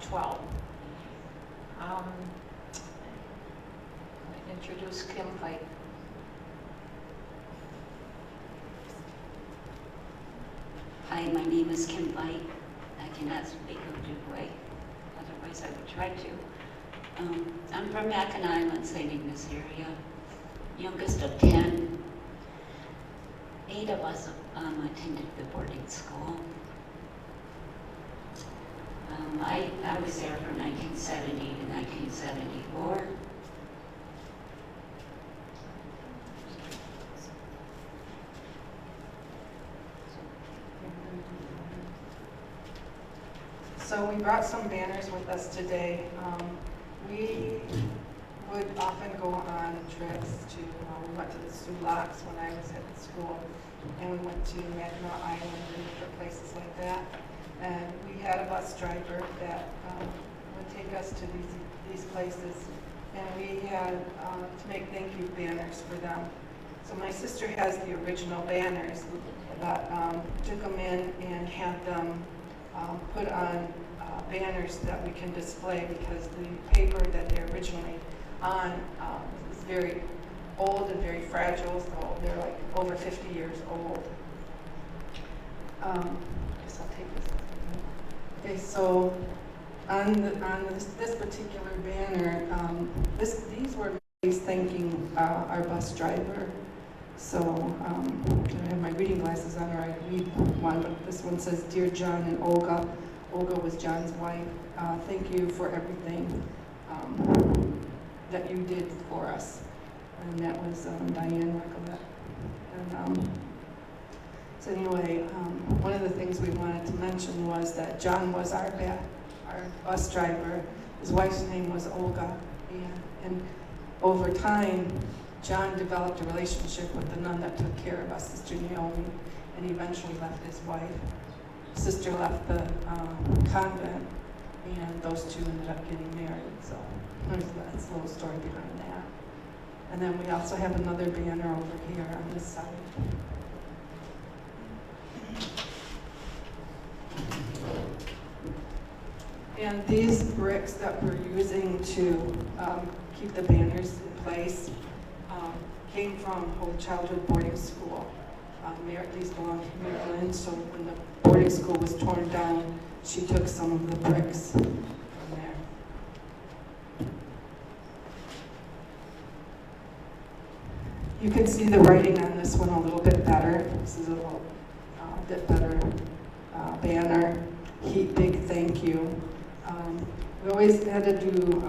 12. Um, introduce Kim Pike. Hi, my name is Kim Pike. I cannot speak Ojibwe, otherwise I would try to. I'm from Mackinac Island, St. Ignace area, youngest of 10. 8 of us attended the boarding school. I was there from 1970 to 1974. So we brought some banners with us today. We would often go on trips to, we went to the Sulaks when I was at school, and we went to Mackinac Island and different places like that. And we had a bus driver that would take us to these places, and we had to make thank you banners for them. So my sister has the original banners, but took them in and had them put on banners that we can display, because the paper that they're originally on is very old and very fragile, so they're like over 50 years old. I guess I'll take this. Okay, so on this particular banner, these were thanking our bus driver. So I have my reading glasses on, or I read one, but this one says, "Dear John and Olga." Olga was John's wife. Thank you for everything that you did for us. And that was Diane Recollett. And so anyway, one of the things we wanted to mention was that John was our bus driver. His wife's name was Olga. And over time, John developed a relationship with the nun that took care of us, Sister Naomi, and eventually left his wife. Sister left the convent, and those two ended up getting married. So that's a little story behind that. And then we also have another banner over here on this side. And these bricks that we're using to keep the banners in place came from Holy Childhood Boarding School. These belong to Maryland, so when the boarding school was torn down, she took some of the bricks from there. You can see the writing on this one a little bit better. This is a little bit better banner. Big thank you. We always had to do,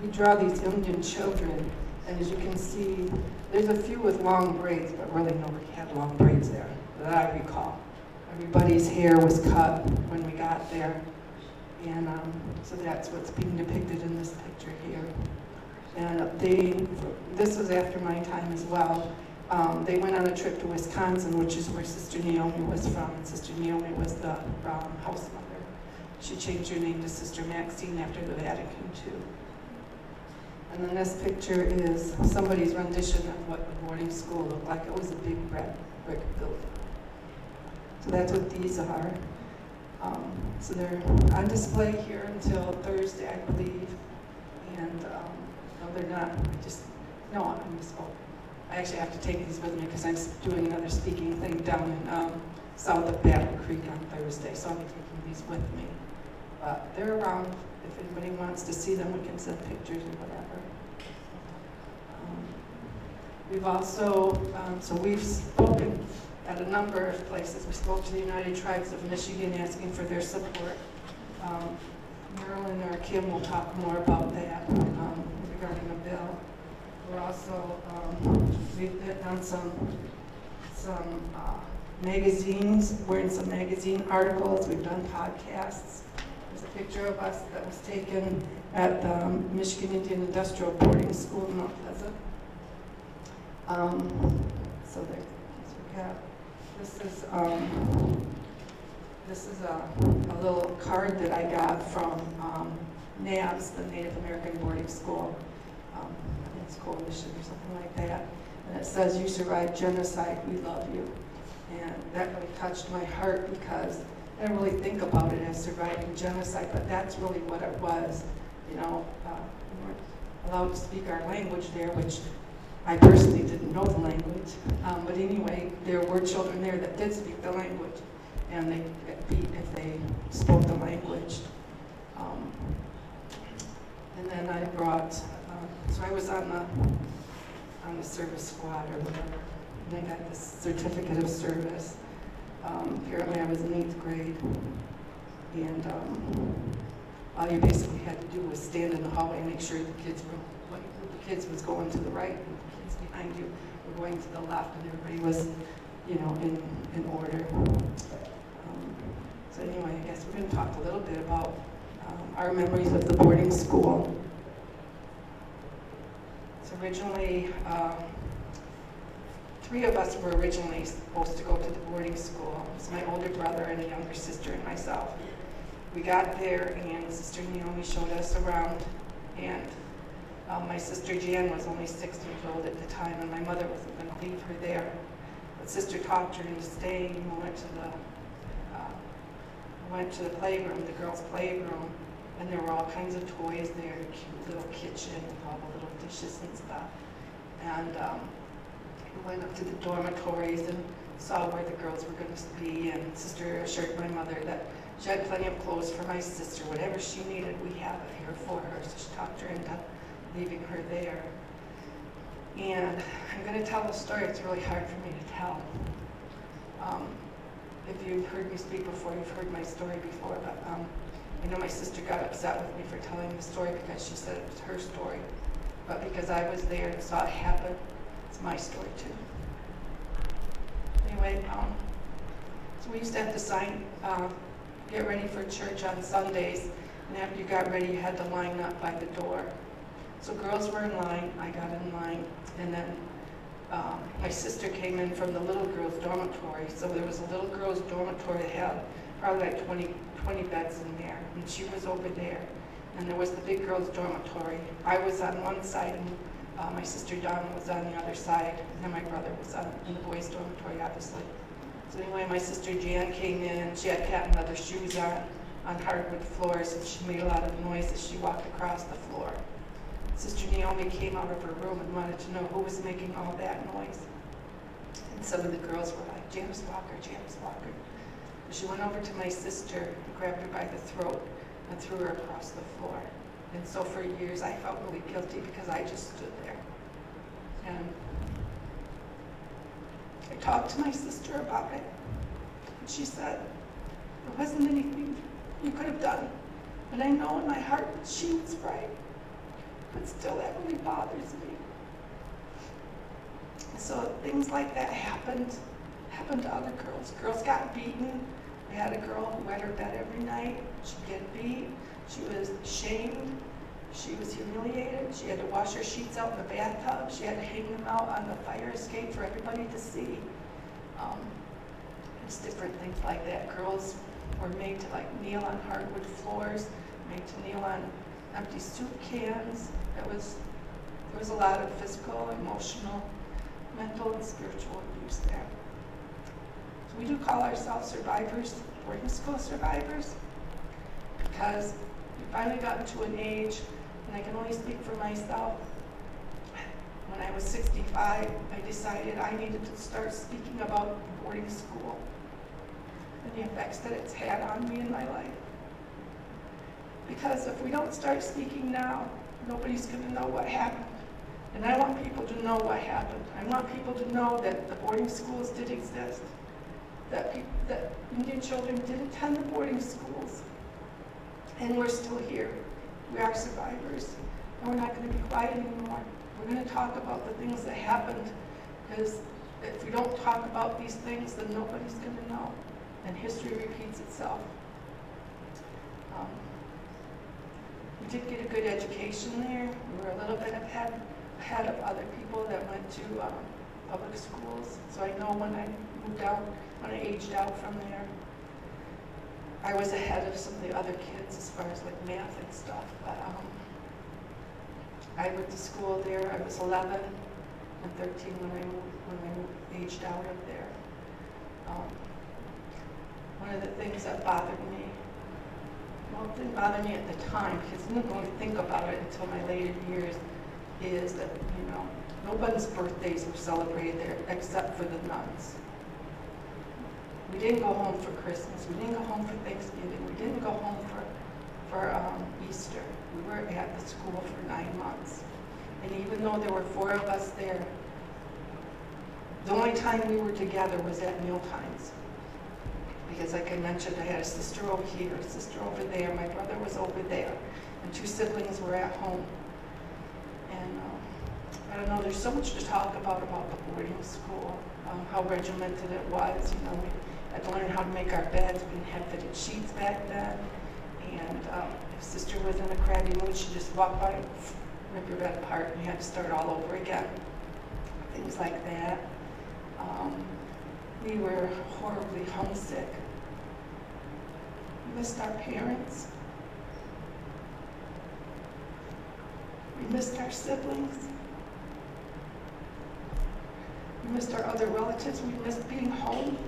we draw these Indian children, and as you can see, there's a few with long braids, but really nobody had long braids there, that I recall. Everybody's hair was cut when we got there, and so that's what's being depicted in this picture here. And this was after my time as well. They went on a trip to Wisconsin, which is where Sister Naomi was from, and Sister Naomi was the house mother. She changed her name to Sister Maxine after the Vatican II. And then this picture is somebody's rendition of what the boarding school looked like. It was a big red brick building. So that's what these are. So they're on display here until Thursday, I believe. And no, they're not. I misspoke. I actually have to take these with me because I'm doing another speaking thing down in south of Battle Creek on Thursday. So I'll be taking these with me. But they're around. If anybody wants to see them, we can send pictures or whatever. We've also, so we've spoken at a number of places. We spoke to the United Tribes of Michigan asking for their support. Marilyn or Kim will talk more about that regarding a bill. We're also, we've done some magazines. We're in some magazine articles. We've done podcasts. There's a picture of us that was taken at the Michigan Indian Industrial Boarding School in Mount Pleasant. So there, we have. This is a little card that I got from NABS, the Native American Boarding School. It's coalition or something like that. And it says, "You survived genocide, we love you." And that really touched my heart because I don't really think about it as surviving genocide, but that's really what it was. You know, we weren't allowed to speak our language there, which I personally didn't know the language. But anyway, there were children there that did speak the language, and they get beat if they spoke the language. And then I brought, so I was on the service squad or whatever, and I got this certificate of service. Apparently I was in 8th grade, and all you basically had to do was stand in the hallway and make sure the kids was going to the right, and the kids behind you were going to the left, and everybody was, you know, in order. So anyway, I guess we're going to talk a little bit about our memories of the boarding school. So originally, 3 of us were originally supposed to go to the boarding school. It was my older brother and a younger sister and myself. We got there, and Sister Naomi showed us around, and my sister Jan was only 6 years old at the time, and my mother wasn't going to leave her there. But Sister talked her into staying, and we went to the playroom, the girls' playroom, and there were all kinds of toys there, a cute little kitchen with all the little dishes and stuff. And we went up to the dormitories and saw where the girls were going to be, and Sister assured my mother that she had plenty of clothes for my sister. Whatever she needed, we have it here for her. So she talked her into leaving her there. And I'm going to tell the story. It's really hard for me to tell. If you've heard me speak before, you've heard my story before, but I know my sister got upset with me for telling the story because she said it was her story. But because I was there and saw it happen, it's my story too. Anyway, so we used to have to sign, get ready for church on Sundays, and after you got ready, you had to line up by the door. So girls were in line, I got in line, and then my sister came in from the little girls' dormitory. So there was a little girls' dormitory that had probably like 20 beds in there, and she was over there. And there was the big girls' dormitory. I was on one side, and my sister Donna was on the other side, and then my brother was in the boys' dormitory, obviously. So anyway, my sister Jan came in. She had patent leather shoes on hardwood floors, and she made a lot of noise as she walked across the floor. Sister Naomi came out of her room and wanted to know who was making all that noise. And some of the girls were like, Janice Walker, Janice Walker. And she went over to my sister and grabbed her by the throat and threw her across the floor. And so for years I felt really guilty because I just stood there. And I talked to my sister about it. And she said, there wasn't anything you could have done. But I know in my heart that she was right. But still, that really bothers me. So things like that happened to other girls. Girls got beaten. We had a girl who wet her bed every night. She'd get beat. She was shamed. She was humiliated. She had to wash her sheets out in the bathtub. She had to hang them out on the fire escape for everybody to see. It's different things like that. Girls were made to like kneel on hardwood floors, made to kneel on empty soup cans. There was a lot of physical, emotional, mental, and spiritual abuse there. So we do call ourselves survivors, boarding school survivors, because we finally got to an age, and I can only speak for myself. When I was 65, I decided I needed to start speaking about boarding school and the effects that it's had on me in my life. Because if we don't start speaking now, nobody's going to know what happened. And I want people to know what happened. I want people to know that the boarding schools did exist, that Indian children did attend the boarding schools, and we're still here. We are survivors, and we're not going to be quiet anymore. We're going to talk about the things that happened, because if we don't talk about these things, then nobody's going to know, and history repeats itself. We did get a good education there. We were a little bit ahead of other people that went to public schools. So I know when I moved out, when I aged out from there, I was ahead of some of the other kids as far as like math and stuff. But I went to school there. I was 11 and 13 when I aged out of there. one of the things that bothered me, well, it didn't bother me at the time because I didn't really think about it until my later years, is that, nobody's birthdays were celebrated there except for the nuns. We didn't go home for Christmas. We didn't go home for Thanksgiving. We didn't go home for Easter. We were at the school for 9 months. And even though there were 4 of us there, the only time we were together was at meal times. Because like I mentioned, I had a sister over here, a sister over there, my brother was over there, and 2 siblings were at home. And I don't know, there's so much to talk about the boarding school, how regimented it was. We had to learn how to make our beds. We didn't have fitted sheets back then. And if sister was in a crabby mood, she'd just walk by and rip your bed apart, and you had to start all over again. Things like that. We were horribly homesick. We missed our parents. We missed our siblings. We missed our other relatives. We missed being home.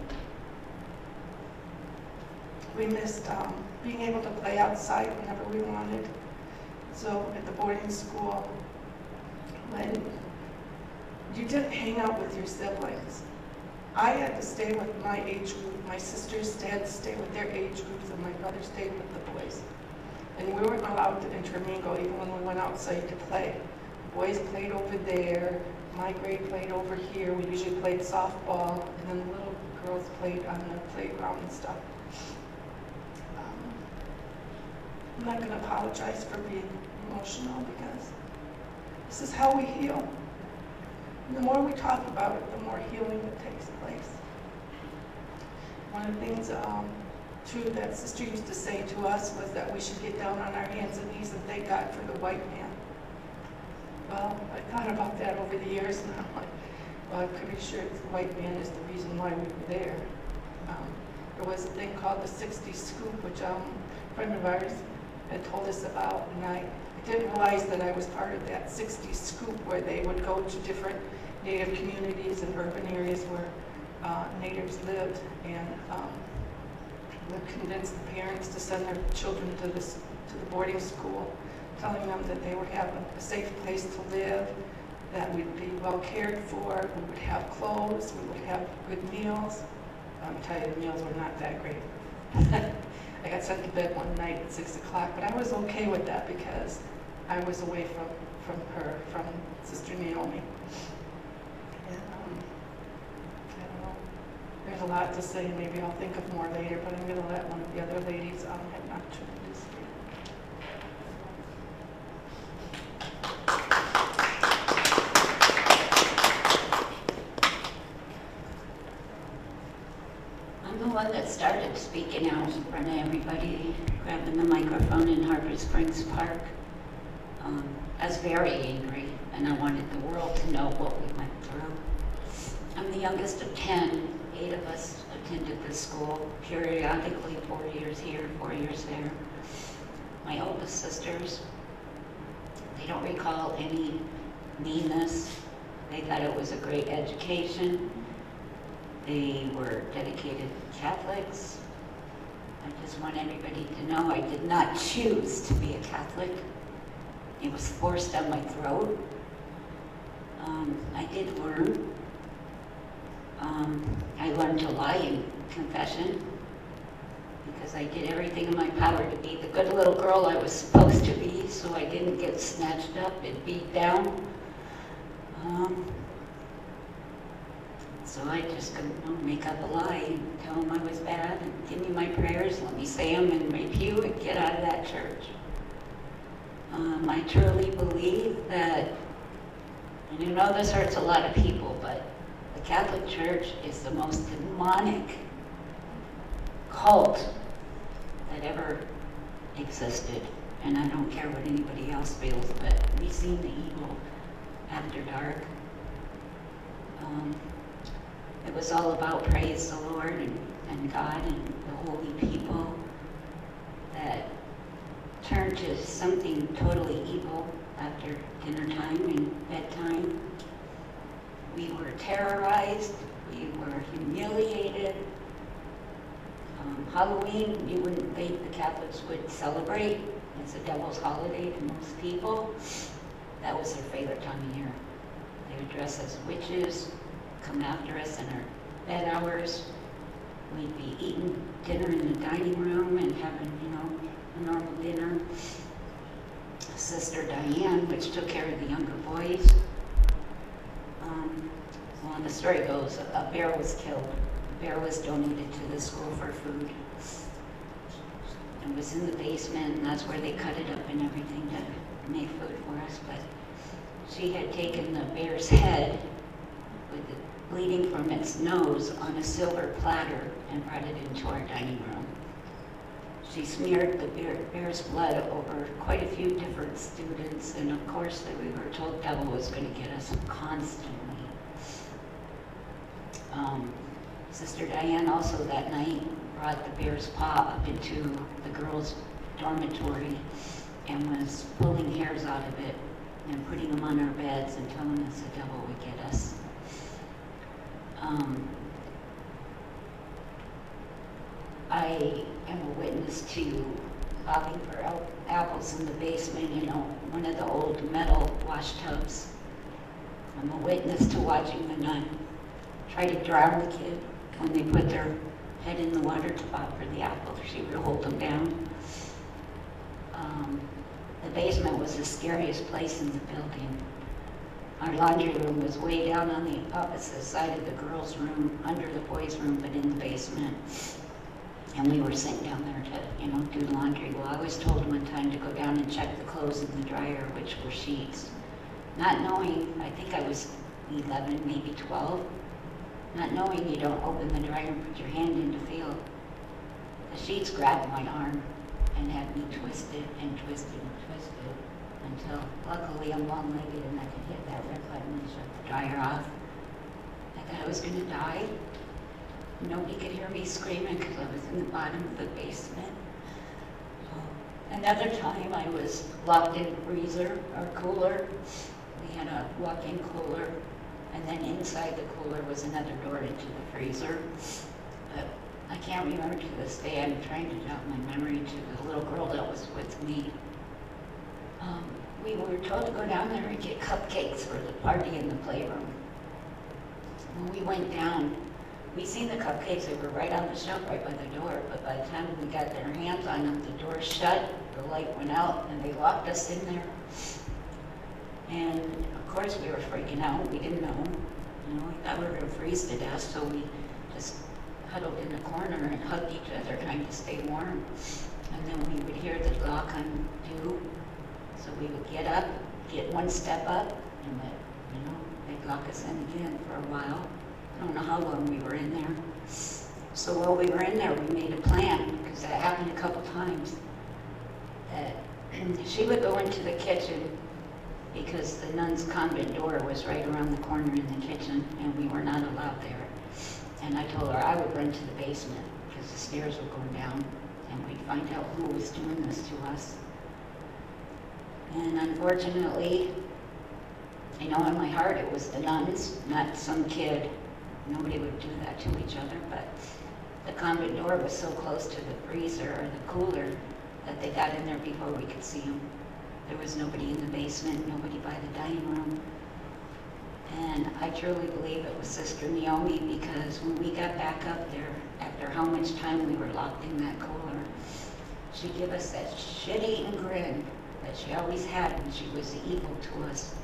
We missed being able to play outside whenever we wanted. So at the boarding school, when you didn't hang out with your siblings, I had to stay with my age group. My sisters had to stay with their age groups, and my brother stayed with the boys. And we weren't allowed to intermingle even when we went outside to play. The boys played over there. My grade played over here. We usually played softball, and then the little girls played on the playground and stuff. I'm not going to apologize for being emotional because this is how we heal. And the more we talk about it, the more healing that takes place. One of the things, too, that Sister used to say to us was that we should get down on our hands and knees and thank God for the white man. Well, I thought about that over the years, and I'm like, well, I'm pretty sure the white man is the reason why we were there. There was a thing called the 60 Scoop, which a friend of ours had told us about, and I didn't realize that I was part of that 60 Scoop, where they would go to different Native communities and urban areas where Natives lived, and would convince the parents to send their children to the boarding school, telling them that they would have a safe place to live, that we'd be well cared for, we would have clothes, we would have good meals. I'll tell you, the meals were not that great. I got sent to bed one night at 6 o'clock, but I was okay with that because I was away from her, from Sister Naomi. And I don't know, there's a lot to say, and maybe I'll think of more later, but I'm going to let one of the other ladies have an opportunity to speak. I'm the one that started speaking out in front of everybody, grabbing the microphone in Harbor Springs Park. I was very angry, and I wanted the world to know what we went through. I'm the youngest of 10. 8 of us attended this school, periodically 4 years here, 4 years there. My oldest sisters, they don't recall any meanness. They thought it was a great education. They were dedicated Catholics. I just want everybody to know I did not choose to be a Catholic. It was forced down my throat. I did learn. I learned to lie in confession because I did everything in my power to be the good little girl I was supposed to be, so I didn't get snatched up and beat down. So I just couldn't make up a lie and tell them I was bad and give me my prayers, let me say them and rape you and get out of that church. I truly believe that, and you know this hurts a lot of people, but the Catholic Church is the most demonic cult that ever existed. And I don't care what anybody else feels, but we've seen the evil after dark. It was all about praise the Lord and God and the holy people that turned to something totally evil after dinner time and bedtime. We were terrorized, we were humiliated, Halloween, you wouldn't think the Catholics would celebrate. It's a devil's holiday to most people. That was their favorite time of year. They would dress as witches, come after us in our bed hours. We'd be eating dinner in the dining room and having, a normal dinner. Sister Diane, which took care of the younger boys. Well, the story goes, a bear was killed. The bear was donated to the school for food. It was in the basement, and that's where they cut it up and everything to make food for us. But she had taken the bear's head with it bleeding from its nose on a silver platter and brought it into our dining room. She smeared the bear's blood over quite a few different students, and of course we were told devil was going to get us constantly. Sister Diane also that night brought the bear's paw up into the girls' dormitory and was pulling hairs out of it and putting them on our beds and telling us the devil would get us. I am a witness to lobbying for apples in the basement, one of the old metal wash tubs. I'm a witness to watching the nun try to drown the kid when they put their head in the water to pop for the apple. She would hold them down. The basement was the scariest place in the building. Our laundry room was way down on the opposite side of the girls' room, under the boys' room, but in the basement. And we were sent down there to, do laundry. Well, I was told one time to go down and check the clothes in the dryer, which were sheets. Not knowing, I think I was 11, maybe 12, not knowing you don't open the dryer and put your hand in to feel. The sheets grabbed my arm and had me twisted and twisted and twisted until luckily I'm long-legged and I could hit that red button and shut the dryer off. I thought I was going to die. Nobody could hear me screaming because I was in the bottom of the basement. Another time I was locked in a freezer or cooler. We had a walk-in cooler, and then inside the cooler was another door into the freezer. But I can't remember to this day. I'm trying to jog my memory to the little girl that was with me. We were told to go down there and get cupcakes for the party in the playroom. When we went down, we seen the cupcakes. They were right on the shelf, right by the door. But by the time we got their hands on them, the door shut, the light went out, and they locked us in there. And of course, we were freaking out. We didn't know. We thought we were going to freeze to death, so we just huddled in a corner and hugged each other, trying to stay warm. And then we would hear the lock undo. So we would get up, get one step up, and they'd lock us in again for a while. I don't know how long we were in there. So while we were in there, we made a plan, because that happened a couple times, that she would go into the kitchen because the nun's convent door was right around the corner in the kitchen, and we were not allowed there. And I told her I would run to the basement because the stairs were going down, and we'd find out who was doing this to us. And unfortunately, in my heart it was the nuns, not some kid. Nobody would do that to each other, but the convent door was so close to the freezer or the cooler that they got in there before we could see them. There was nobody in the basement, nobody by the dining room. And I truly believe it was Sister Naomi, because when we got back up there, after how much time we were locked in that cooler, she gave us that shit-eating grin that she always had when she was evil to us,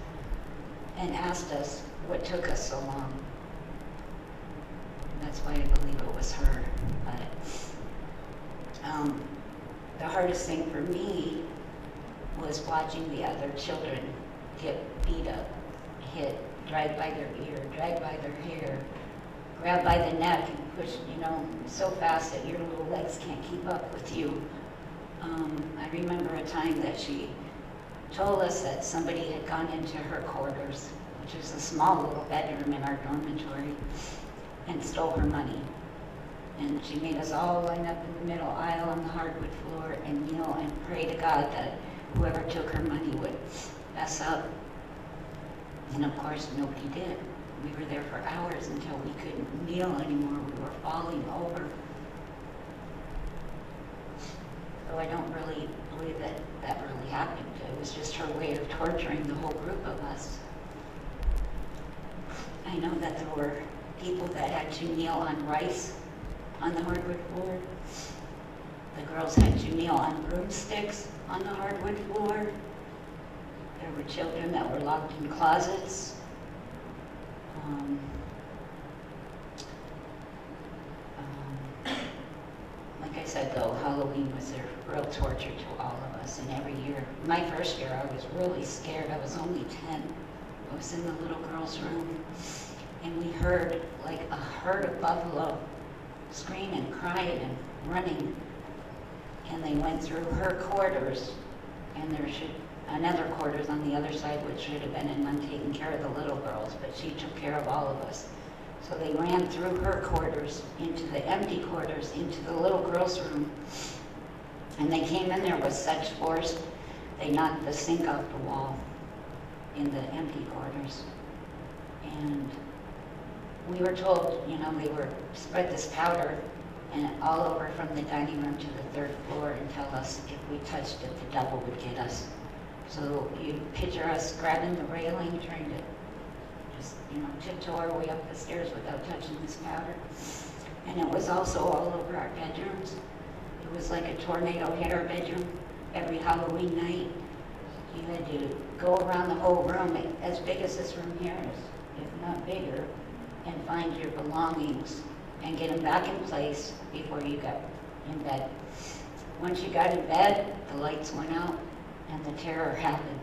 and asked us what took us so long. That's why I believe it was her. But the hardest thing for me was watching the other children get beat up, hit, dragged by their ear, dragged by their hair, grabbed by the neck and pushed, so fast that your little legs can't keep up with you. I remember a time that she told us that somebody had gone into her quarters, which was a small little bedroom in our dormitory, and stole her money. And she made us all line up in the middle aisle on the hardwood floor and kneel and pray to God that whoever took her money would mess up. And of course, nobody did. We were there for hours until we couldn't kneel anymore. We were falling over. So I don't really believe that that really happened. It was just her way of torturing the whole group of us. I know that there were people that had to kneel on rice on the hardwood floor. The girls had to kneel on broomsticks on the hardwood floor. There were children that were locked in closets. Like I said, though, Halloween was a real torture to all of us. And every year, my first year, I was really scared. I was only 10. I was in the little girl's room, and we heard like a herd of buffalo screaming, crying, and running. And they went through her quarters, and there should another quarters on the other side, which should have been in one taking care of the little girls, but she took care of all of us. So they ran through her quarters into the empty quarters, into the little girl's room. And they came in there with such force, they knocked the sink out the wall in the empty quarters. And we were told, you know, they were spread this powder and all over from the dining room to the third floor and tell us if we touched it, the devil would get us. So you picture us grabbing the railing, trying to just, you know, tiptoe our way up the stairs without touching this powder. And it was also all over our bedrooms. It was like a tornado hit our bedroom every Halloween night. You had to go around the whole room, as big as this room here is, if not bigger, and find your belongings and get them back in place before you got in bed. Once you got in bed, the lights went out and the terror happened.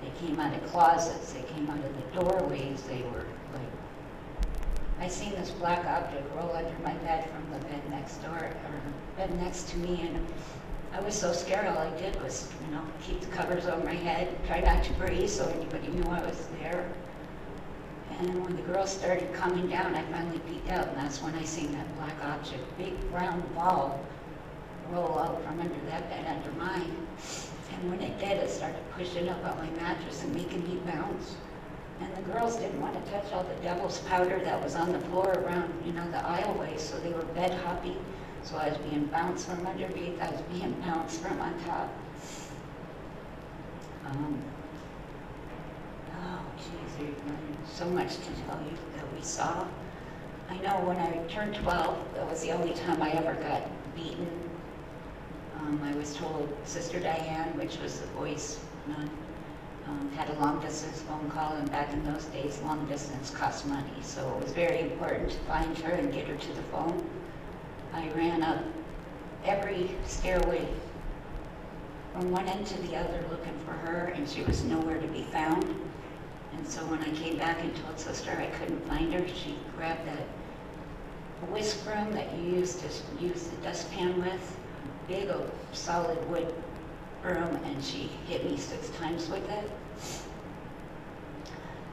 They came out of closets, they came out of the doorways, they were like, I seen this black object roll under my bed from the bed next door, or bed next to me, and I was so scared. All I did was, you know, keep the covers over my head, try not to breathe so anybody knew I was there. And when the girls started coming down, I finally peeked out, and that's when I seen that black object, big round ball, roll out from under that bed under mine. And when it did, it started pushing up on my mattress and making me bounce. And the girls didn't want to touch all the devil's powder that was on the floor around, you know, the aisleways, so they were bed hopping. So I was being bounced from underneath, I was being bounced from on top. Oh, geez, there's so much to tell you that we saw. I know when I turned 12, that was the only time I ever got beaten. I was told Sister Diane, which was the voice nun, had a long distance phone call, and back in those days, long distance cost money. So it was very important to find her and get her to the phone. I ran up every stairway from one end to the other looking for her, and she was nowhere to be found. And so when I came back and told Sister I couldn't find her, she grabbed that whisk broom that you used to use the dustpan with, big old solid wood broom, and she hit me 6 times with it.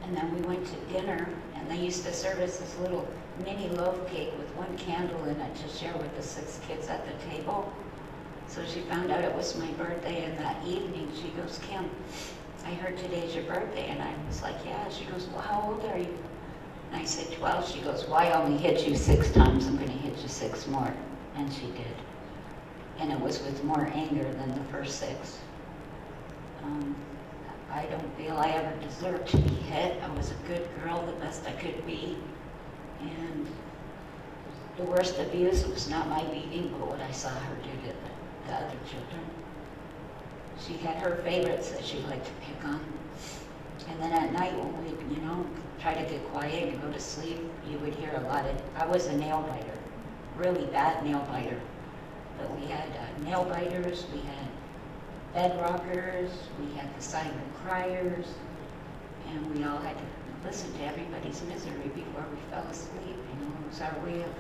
And then we went to dinner, and they used to serve us this little mini loaf cake with 1 candle in it to share with the 6 kids at the table. So she found out it was my birthday, and that evening she goes, Kim, I heard today's your birthday. And I was like, yeah. She goes, well, how old are you? And I said, 12. She goes, well, I only hit you 6 times. I'm going to hit you 6 more. And she did. And it was with more anger than the first 6. I don't feel I ever deserved to be hit. I was a good girl, the best I could be. And the worst abuse was not my beating, but what I saw her do to the other children. She had her favorites that she liked to pick on. And then at night when we, you know, try to get quiet and go to sleep, you would hear a lot of, I was a nail biter, really bad nail biter. But we had nail biters, we had bed rockers, we had the silent criers, and we all had to listen to everybody's misery before we fell asleep. You know, it was our way of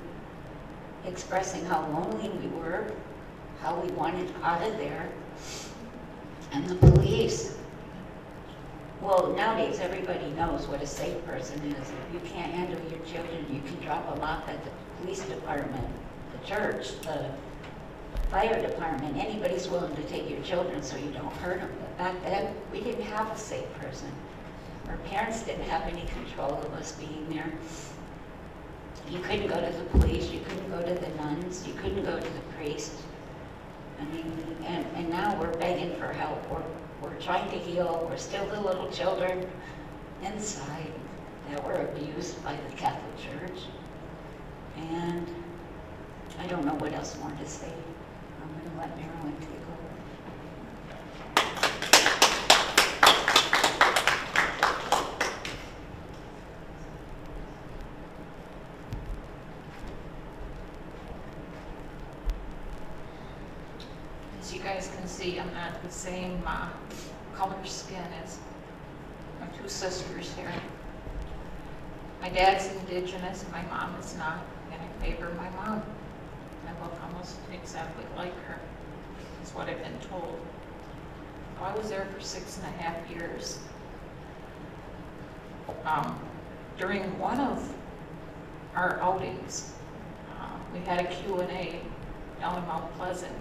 expressing how lonely we were, how we wanted out of there. And the police, well, nowadays everybody knows what a safe person is. If you can't handle your children, you can drop them off at the police department, the church, the fire department. Anybody's willing to take your children so you don't hurt them. But back then, we didn't have a safe person. Our parents didn't have any control of us being there. You couldn't go to the police, you couldn't go to the nuns, you couldn't go to the priest. I mean, and now we're begging for help. We're trying to heal. We're still the little children inside that were abused by the Catholic Church. And I don't know what else more to say. I'm going to let Marilyn take over. As you guys can see, I'm not the same color skin as my two sisters here. My dad's indigenous, my mom is not, and I favor my mom. I look almost exactly like her, is what I've been told. I was there for 6.5 years. During one of our outings, we had a Q&A down in Mount Pleasant.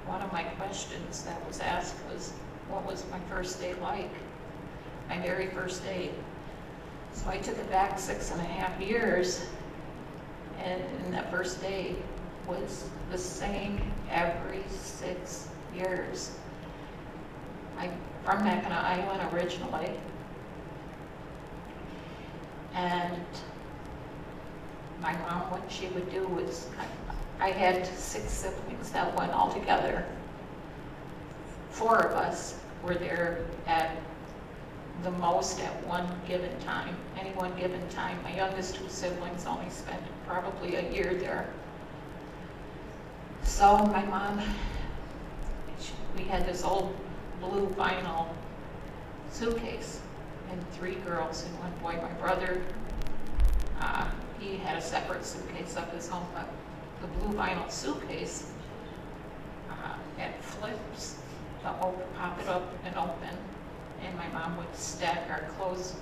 One of my questions that was asked was, what was my first day like? My very first day. So I took it back 6.5 years, and that first day was the same every 6 years. I'm from Mackinac Island originally, and my mom, what she would do was, I had 6 siblings that went all together. 4 of us were there at the most at one given time, any one given time. My youngest 2 siblings only spent probably a year there. So my mom, we had this old blue vinyl suitcase and 3 girls and 1 boy. My brother, he had a separate suitcase of his own, but the blue vinyl suitcase, it flips to pop it up and open, and my mom would stack our clothes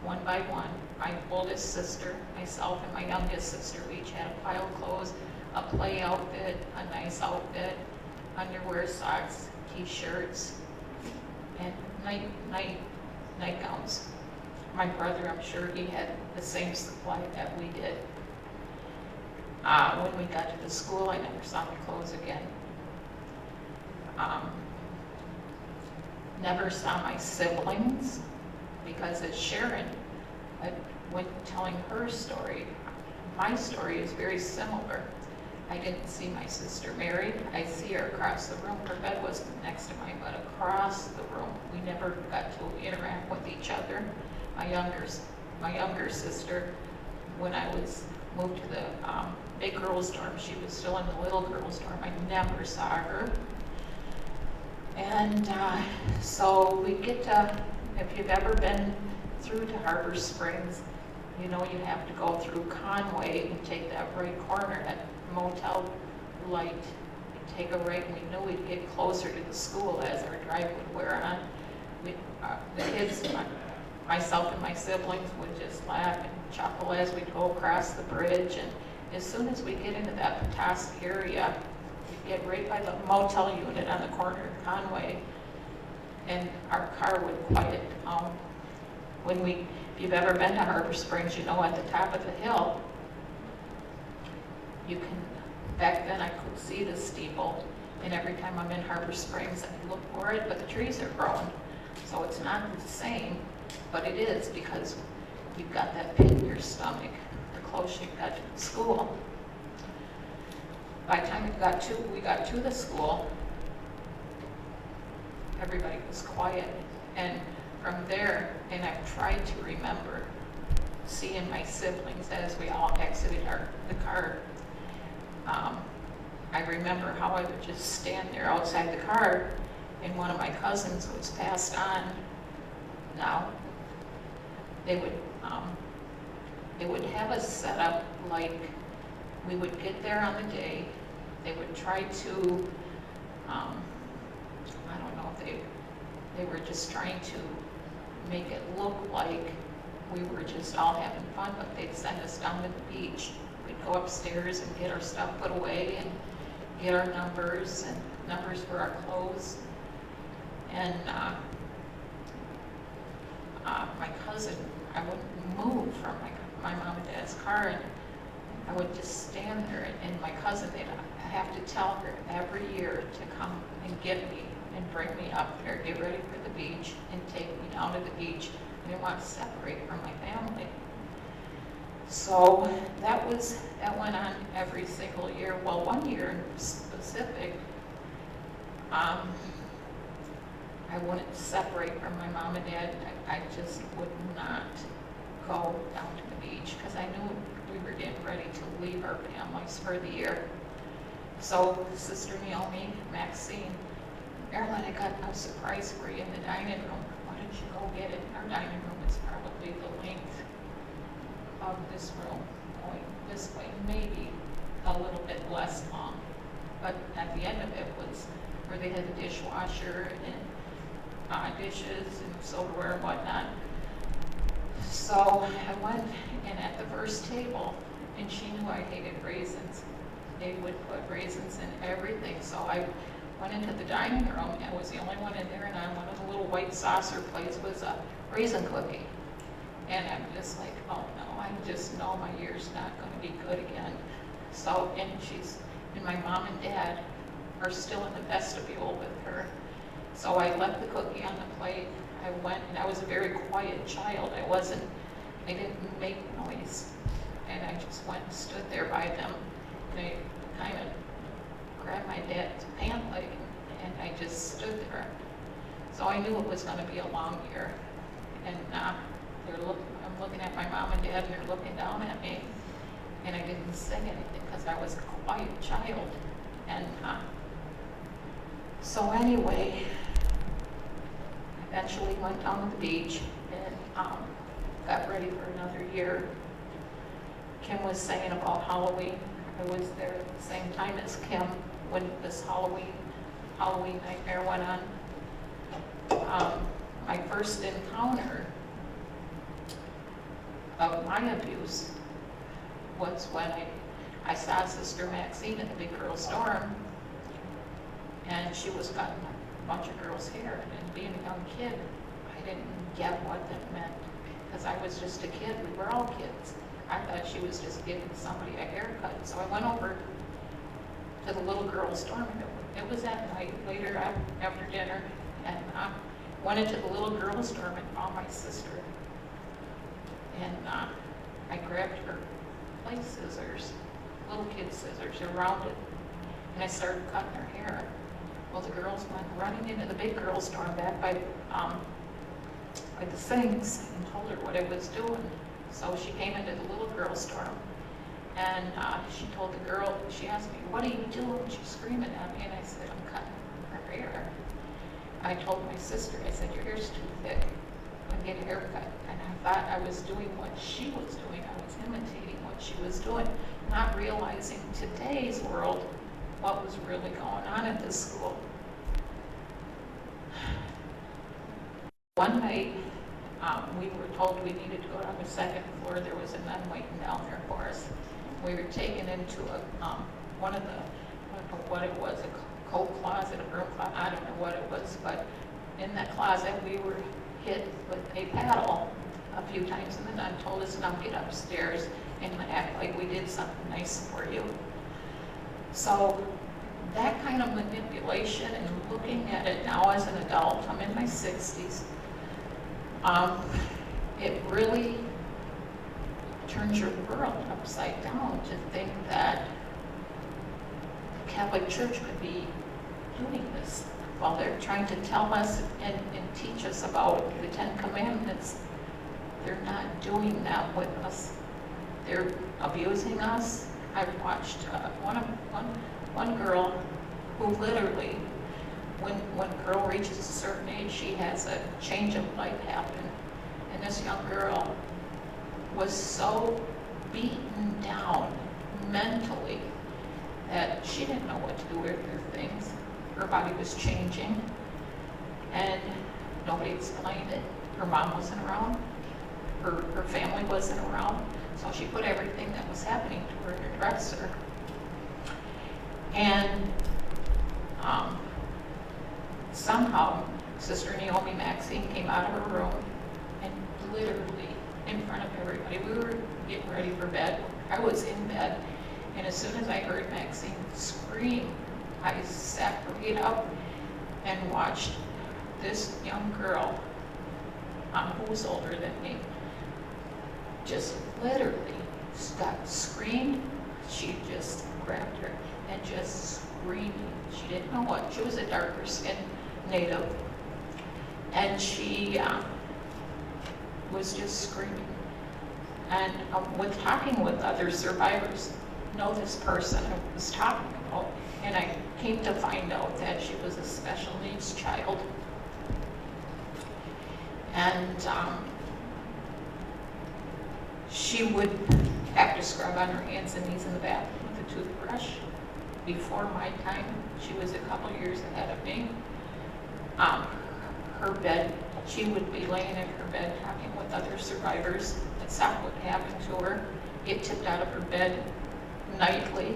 one by one. My oldest sister, myself, and my youngest sister, we each had a pile of clothes, a play outfit, a nice outfit, underwear, socks, t-shirts, and nightgowns. My brother, I'm sure he had the same supply that we did. When we got to the school, I never saw my clothes again. Never saw my siblings, because as Sharon went telling her story, my story is very similar. I didn't see my sister married. I see her across the room. Her bed was next to mine, but across the room. We never got to interact with each other. My younger sister, when I was moved to the big girls' dorm, she was still in the little girls' dorm. I never saw her. And so we get to, if you've ever been through to Harbor Springs, you know you have to go through Conway and take that right corner at Motel Light. You take a right, and we knew we'd get closer to the school as our drive would wear on. The kids, myself and my siblings, would just laugh and chuckle as we go across the bridge. And as soon as we get into that Petoskey area, we get right by the motel unit on the corner of Conway, and our car would quiet. If you've ever been to Harbor Springs, you know at the top of the hill, back then I could see the steeple, and every time I'm in Harbor Springs, I look for it, but the trees are growing. So it's not the same, but it is, because you've got that pit in your stomach the closer you got to the school. By the time we got to the school, everybody was quiet. And from there, and I've tried to remember seeing my siblings as we all exited the car. I remember how I would just stand there outside the car, and one of my cousins was passed on now. They would have us set up like we would get there on the day. They would try to, I don't know if they were just trying to make it look like we were just all having fun, but they'd send us down to the beach. We'd go upstairs and get our stuff put away and get our numbers and numbers for our clothes. And my cousin, I wouldn't move from my mom and dad's car, and I would just stand there, and my cousin, they'd have to tell her every year to come and get me and bring me up there, get ready for the beach, and take me down to the beach. I didn't want to separate from my family. So that went on every single year. Well, one year in specific, I wouldn't separate from my mom and dad. I just would not go down to the beach because I knew we were getting ready to leave our families for the year. So Sister Naomi, Maxine, Marilyn, I got a surprise for you in the dining room. Why don't you go get it? Our dining room is probably the length of this room, going this way, maybe a little bit less long. But at the end of it was where they had the dishwasher and dishes and silverware and whatnot. So I went in at the first table, and she knew I hated raisins. They would put raisins in everything. So I went into the dining room, and I was the only one in there, and on one of the little white saucer plates was a raisin cookie. And I'm just like, oh no, I just know my year's not going to be good again. So, and my mom and dad are still in the vestibule with her. So I left the cookie on the plate. I went, and I was a very quiet child. I didn't make noise. And I just went and stood there by them. And I kind of grabbed my dad's pant leg, and I just stood there. So I knew it was going to be a long year. And I'm looking at my mom and dad, and they're looking down at me. And I didn't say anything because I was a quiet child. And so anyway, I eventually went down to the beach and got ready for another year. Kim was saying about Halloween. I was there at the same time as Kim when this Halloween nightmare went on. My first encounter of my abuse was when I saw Sister Maxine in the big girl storm, and she was cutting a bunch of girls' hair. And being a young kid, I didn't get what that meant because I was just a kid. We were all kids. I thought she was just giving somebody a haircut. So I went over to the little girls' dorm. It was at night, later after dinner, and went into the little girls' dorm and found my sister. And I grabbed her play scissors, little kid scissors, around it, and I started cutting her hair. Well, the girls went running into the big girls' dorm back by the sinks and told her what I was doing. So she came into the little girls' dorm, and she told the girl, she asked me, what are you doing? She's screaming at me, and I said, I'm cutting her hair. I told my sister, I said, your hair's too thick. I'm getting a haircut. And I thought I was doing what she was doing. I was imitating what she was doing, not realizing today's world, what was really going on at this school. One night, we were told we needed to go down the second floor. There was a nun waiting down there for us. We were taken into one of the, I don't know what it was, a coat closet, a broom closet, I don't know what it was, but in that closet we were hit with a paddle a few times, and the nun told us, now get upstairs and act like we did something nice for you. So that kind of manipulation, and looking at it now as an adult, I'm in my 60s, it really turns your world upside down to think that the Catholic Church could be doing this while they're trying to tell us and teach us about the Ten Commandments. They're not doing that with us. They're abusing us. I've watched one girl who literally, when a girl reaches a certain age, she has a change of life happen. And this young girl was so beaten down mentally that she didn't know what to do with her things. Her body was changing, and nobody explained it. Her mom wasn't around. Her family wasn't around. So she put everything that was happening to her in her dresser. And somehow, Sister Naomi Maxine came out of her room and literally in front of everybody, we were getting ready for bed. I was in bed, and as soon as I heard Maxine scream, I sat right up and watched this young girl, who was older than me, just literally screamed. She just grabbed her and just screaming. She didn't know what. She was a darker skinned native, and she was just screaming. And with talking with other survivors, know this person I was talking about, and I came to find out that she was a special needs child. And she would have to scrub on her hands and knees in the bathroom with a toothbrush. Before my time, she was a couple years ahead of me. Her bed, she would be laying in her bed talking with other survivors, and something would happen to her. Get tipped out of her bed nightly.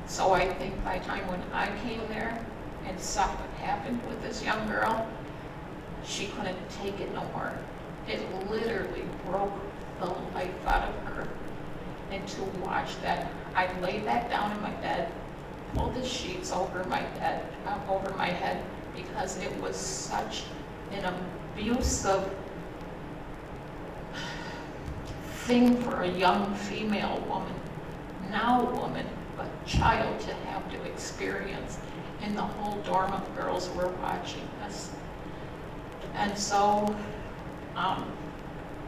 So I think by the time when I came there and something happened with this young girl, she couldn't take it no more. It literally broke the life out of her. And to watch that, I laid back down in my bed, pulled the sheets over my bed, over my head, because it was such an abusive thing for a young female woman, now woman, but child, to have to experience. And the whole dorm of girls were watching us. And so,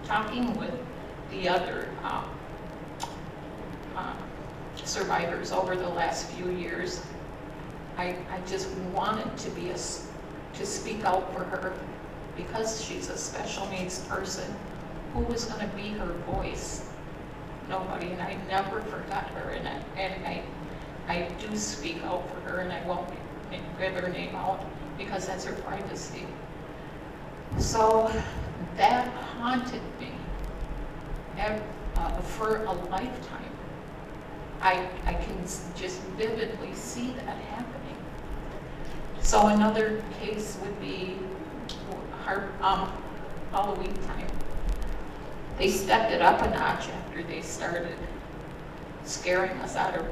talking with the other survivors over the last few years, I just wanted to speak out for her, because she's a special needs person. Who was going to be her voice? Nobody. And I never forgot her. And I do speak out for her, and I won't give her name out because that's her privacy. So that haunted me for a lifetime. I can just vividly see that happening. So another case would be Halloween time. They stepped it up a notch after they started scaring us out of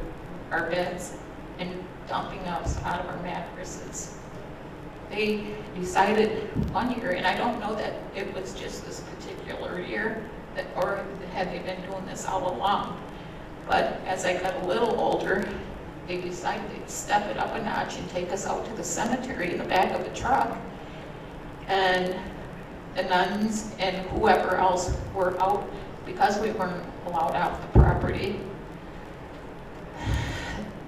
our beds and dumping us out of our mattresses. They decided one year, and I don't know that it was just this particular year, or had they been doing this all along, but as I got a little older, they decided they'd step it up a notch and take us out to the cemetery in the back of a truck. And the nuns and whoever else were out, because we weren't allowed off the property,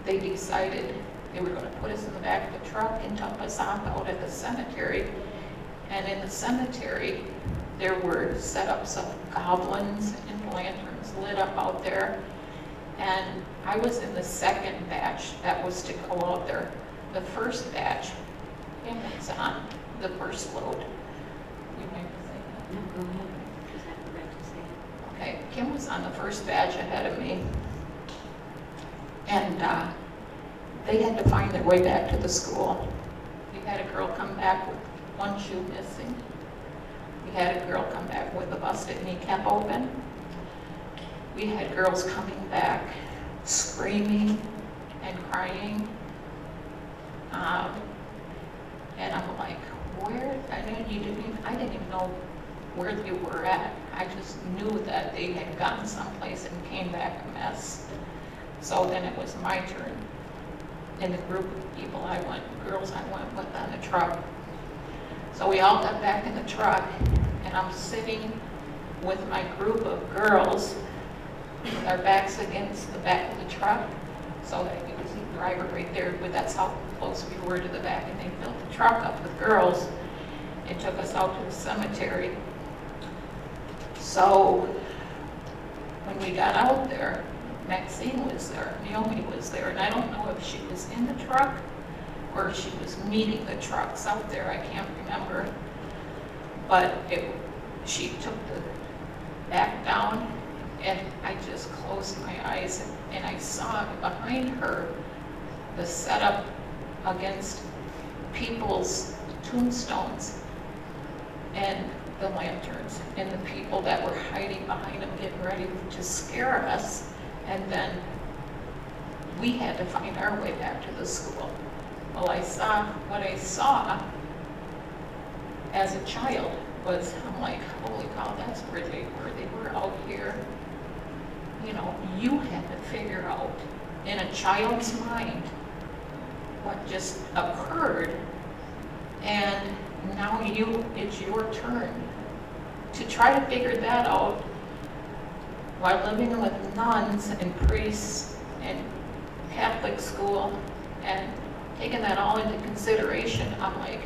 they decided they were going to put us in the back of the truck and dump us off out at the cemetery. And in the cemetery, there were setups of goblins and lanterns lit up out there. And I was in the second batch that was to go out there. The first batch, Kim was on the first load. You might be saying that. No, go ahead, because I forgot to say it. Okay, Kim was on the first batch ahead of me. And they had to find their way back to the school. We had a girl come back with one shoe missing. We had a girl come back with a busted kneecap open. We had girls coming back screaming and crying. And I'm like, where? I didn't even know where they were at. I just knew that they had gotten someplace and came back a mess. So then it was my turn. In the group of people girls I went with on the truck. So we all got back in the truck, and I'm sitting with my group of girls with our backs against the back of the truck, so that you could see the driver right there, but that's how close we were to the back. And they filled the truck up with girls and took us out to the cemetery. So when we got out there, Maxine was there, Naomi was there, and I don't know if she was in the truck or if she was meeting the trucks out there, I can't remember. But she took the back down, and I just closed my eyes, and I saw behind her the setup against people's tombstones and the lanterns and the people that were hiding behind them getting ready to scare us. And then we had to find our way back to the school. Well, what I saw as a child was, I'm like, holy cow, that's where they were. They were out here. You know, you had to figure out in a child's mind what just occurred, and now it's your turn to try to figure that out while living with nuns and priests and Catholic school and taking that all into consideration. I'm like,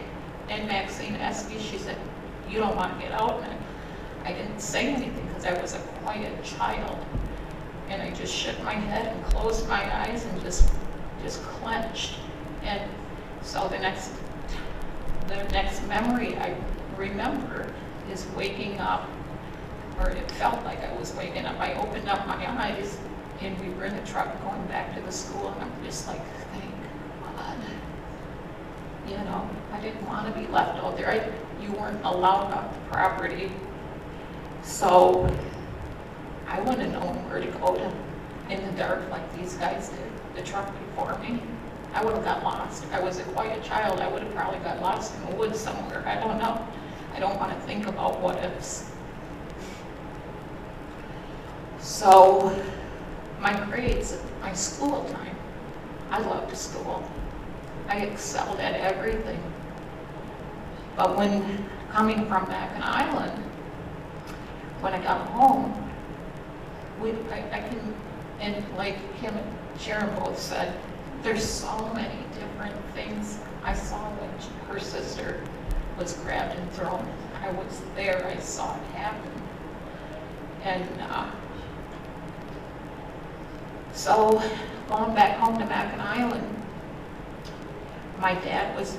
and Maxine asked me, she said, you don't want to get out? And I didn't say anything because I was a quiet child. And I just shook my head and closed my eyes and just clenched. And so the next memory I remember is waking up, or it felt like I was waking up. I opened up my eyes and we were in the truck going back to the school, and I'm just like, thank God. You know, I didn't want to be left out there. You weren't allowed off the property. So I wouldn't have known where to go in the dark like these guys did, the truck before me. I would have got lost. I was a quiet child. I would have probably got lost in the woods somewhere. I don't know. I don't want to think about what ifs. So my grades, my school time, I loved school. I excelled at everything. But when coming from Mackinac Island, when I got home, I can, and like him and Sharon both said, there's so many different things. I saw when her sister was grabbed and thrown. I was there, I saw it happen. And so going back home to Mackinac Island, my dad was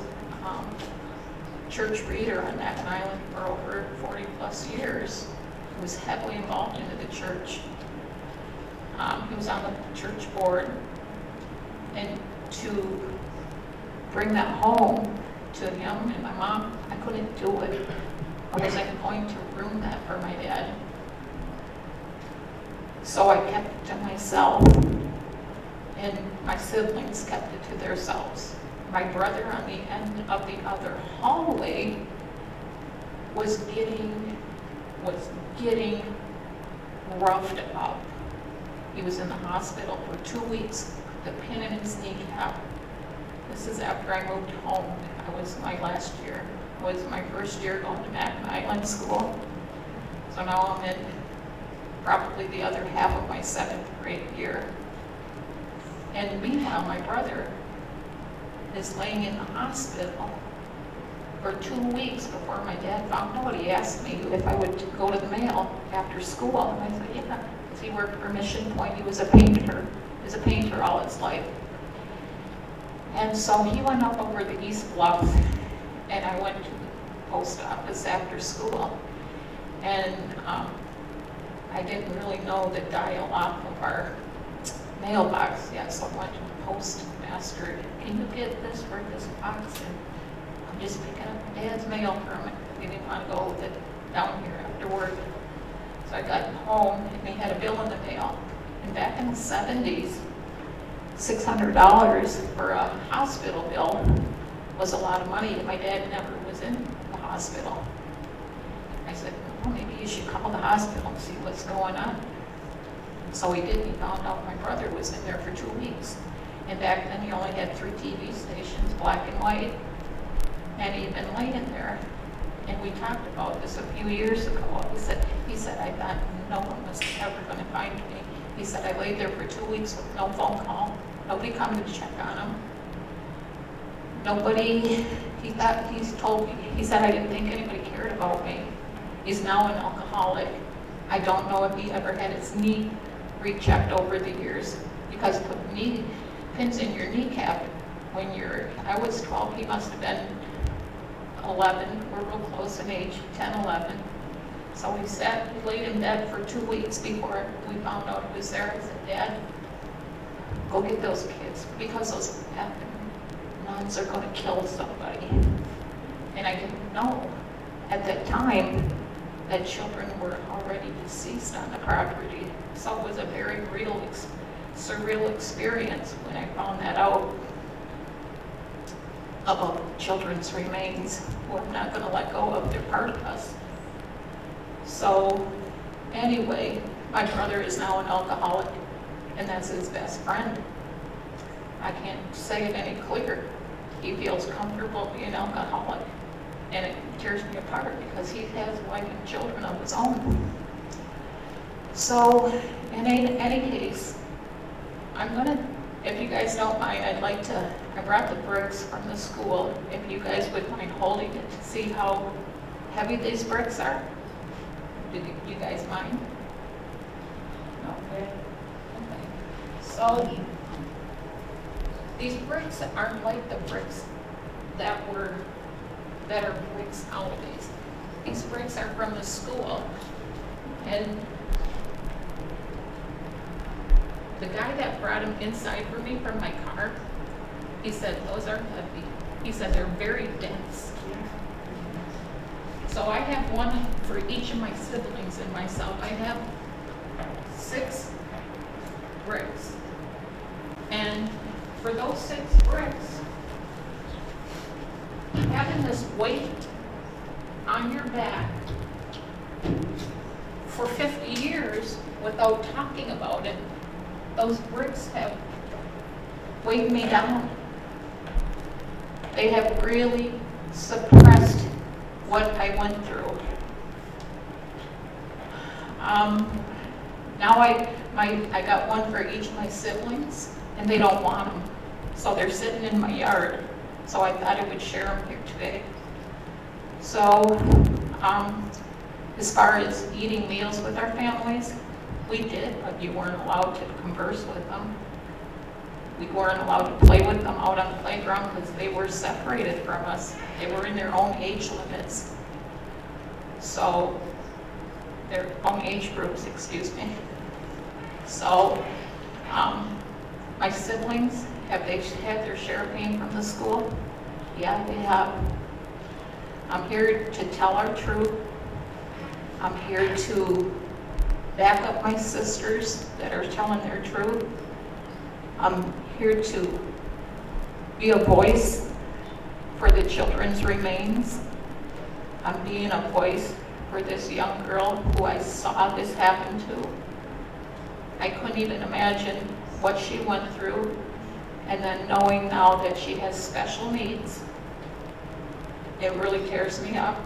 church reader on Mackinac Island for over 40 plus years. He was heavily involved into the church. He was on the church board. And to bring that home to him and my mom, I couldn't do it. I wasn't going to ruin that for my dad. So I kept it to myself, and my siblings kept it to themselves. My brother on the end of the other hallway was getting roughed up. He was in the hospital for 2 weeks, the pin in his kneecap. This is after I moved home. I was my last year. It was my first year going to Mackinac Island School. So now I'm in probably the other half of my 7th grade year. And meanwhile, my brother is laying in the hospital for 2 weeks before my dad found out. He asked me if I would go to the mail after school, and I said, yeah, because he worked for Mission Point. He was a painter. He was a painter all his life. And so he went up over the East Bluff, and I went to the post office after school. And I didn't really know the dial off of our mailbox yet, so I went to the postmaster. Can you get this for this box? And I'm just picking up Dad's mail from it. We didn't want to go with it down here after work. So I got home, and we had a bill in the mail. And back in the 70s, $600 for a hospital bill was a lot of money, and my dad never was in the hospital. I said, well, maybe you should call the hospital and see what's going on. So he did. He found out my brother was in there for 2 weeks. And back then he only had 3 TV stations, black and white, and he'd been laying there. And we talked about this a few years ago. He said, I thought no one was ever going to find me. He said, I laid there for 2 weeks with no phone call, nobody coming to check on him. Nobody, he said, I didn't think anybody cared about me. He's now an alcoholic. I don't know if he ever had his knee rechecked over the years, because put knee pins in your kneecap when I was 12, he must have been 11, we're real close in age, 10, 11. So he laid in bed for 2 weeks before we found out he was there. I said, Dad, go get those kids, because those nuns are going to kill somebody. And I didn't know at that time that children were already deceased on the property. So it was a very real, surreal experience when I found that out about children's remains who are not going to let go of. They're part of us. So anyway, my brother is now an alcoholic, and that's his best friend. I can't say it any clearer. He feels comfortable being an alcoholic, and it tears me apart because he has wife and children of his own. So in any case, I'm gonna, if you guys don't mind, I'd like to, I brought the bricks from the school, if you guys would mind holding it to see how heavy these bricks are. Do you guys mind? No? Okay. So these bricks aren't like the bricks that are bricks nowadays. These bricks are from the school. And the guy that brought them inside for me from my car, he said, those are heavy. He said they're very dense. So I have one for each of my siblings and myself. I have 6 bricks. And for those 6 bricks, having this weight on your back for 50 years without talking about it, those bricks have weighed me down. They have really suppressed what I went through. Now I got one for each of my siblings, and they don't want them. So they're sitting in my yard. So I thought I would share them here today. So as far as eating meals with our families, we did, but you weren't allowed to converse with them. We weren't allowed to play with them out on the playground because they were separated from us. They were in their own age limits. So, their own age groups, excuse me. So, my siblings, have they had their share of pain from the school? Yeah, they have. I'm here to tell our truth. I'm here to back up my sisters that are telling their truth. I'm here to be a voice for the children's remains. I'm being a voice for this young girl who I saw this happen to. I couldn't even imagine what she went through, and then knowing now that she has special needs, it really tears me up.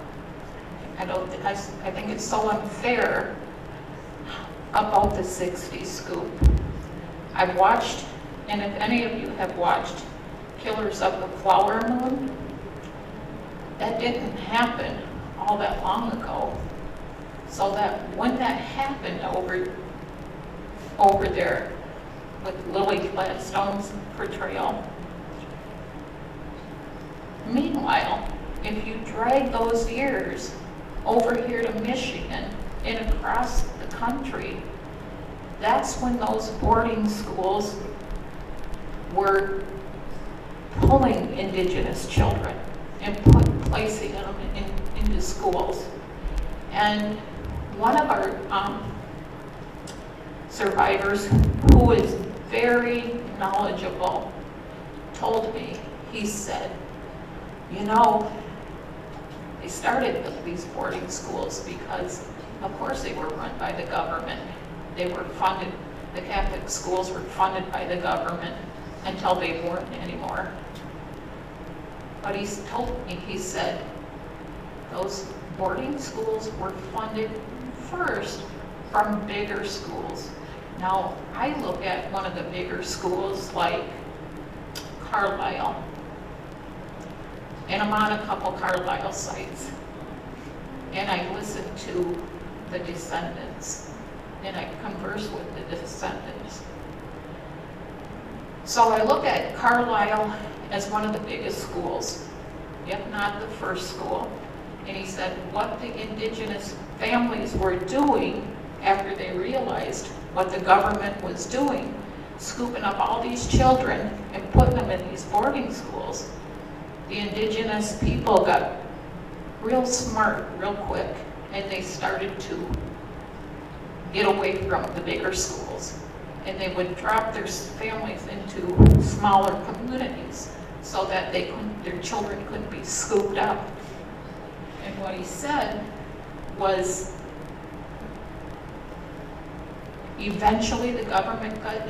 I think it's so unfair about the 60s scoop. I've watched, and if any of you have watched Killers of the Flower Moon, that didn't happen all that long ago. So that when that happened over there with Lily Gladstone's portrayal, meanwhile, if you drag those years over here to Michigan and across the country, that's when those boarding schools were pulling Indigenous children and placing them into schools. And one of our survivors, who is very knowledgeable, told me, he said, you know, they started these boarding schools because, of course, they were run by the government. They were funded, the Catholic schools were funded by the government until they weren't anymore. But he told me, he said, those boarding schools were funded first from bigger schools. Now, I look at one of the bigger schools like Carlisle, and I'm on a couple Carlisle sites, and I listen to the descendants, and I converse with the descendants. So I look at Carlisle as one of the biggest schools, if not the first school. And he said what the Indigenous families were doing after they realized what the government was doing, scooping up all these children and putting them in these boarding schools, the Indigenous people got real smart real quick, and they started to get away from the bigger schools. And they would drop their families into smaller communities so that their children couldn't be scooped up. And what he said was, eventually the government got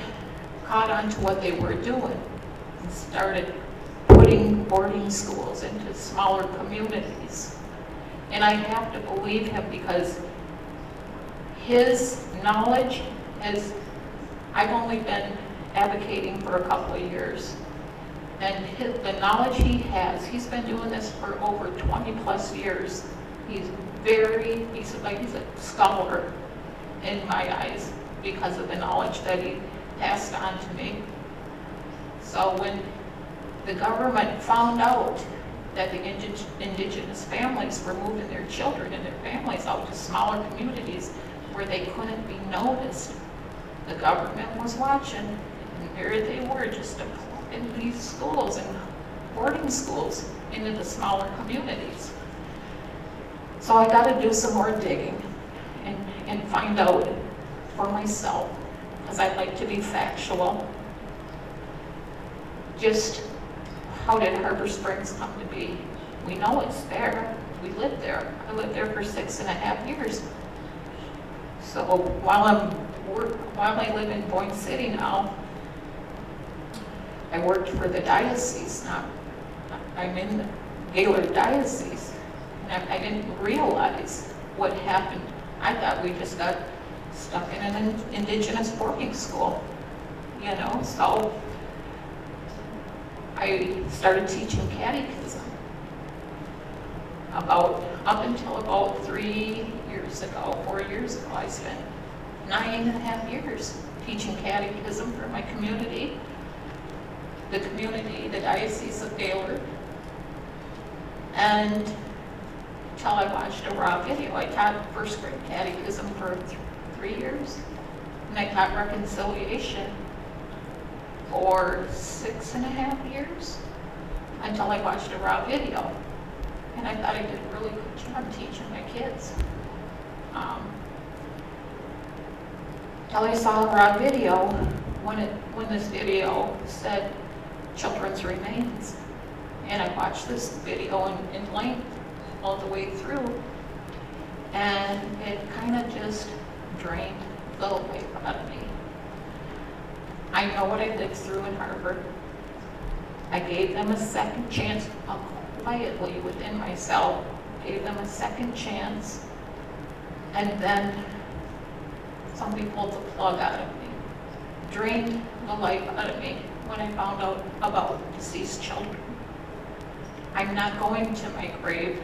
caught on to what they were doing and started putting boarding schools into smaller communities. And I have to believe him because his knowledge is, I've only been advocating for a couple of years. And the knowledge he has, he's been doing this for over 20 plus years. He's a scholar in my eyes because of the knowledge that he passed on to me. So when the government found out that the indigenous families were moving their children and their families out to smaller communities where they couldn't be noticed, the government was watching, and there they were, just in these schools and boarding schools into the smaller communities. So I got to do some more digging and find out for myself, because I like to be factual. Just how did Harbor Springs come to be? We know it's there. We lived there. I lived there for 6.5 years. So while I live in Boyne City now, I worked for the diocese now. I'm in the Gaylord Diocese. And I didn't realize what happened. I thought we just got stuck in an indigenous boarding school, so I started teaching catechism up until about 4 years ago. I spent 9.5 years teaching catechism for my community, the Diocese of Gaylord. And until I watched a raw video, I taught first grade catechism for 3 years. And I taught reconciliation for 6.5 years until I watched a raw video. And I thought I did a really good job teaching my kids. Until I saw a raw video when this video said children's remains. And I watched this video in length all the way through. And it kind of just drained the life out of me. I know what I lived through in Harvard. I gave them a second chance, quietly within myself, gave them a second chance, and then somebody pulled the plug out of me, drained the life out of me when I found out about deceased children. I'm not going to my grave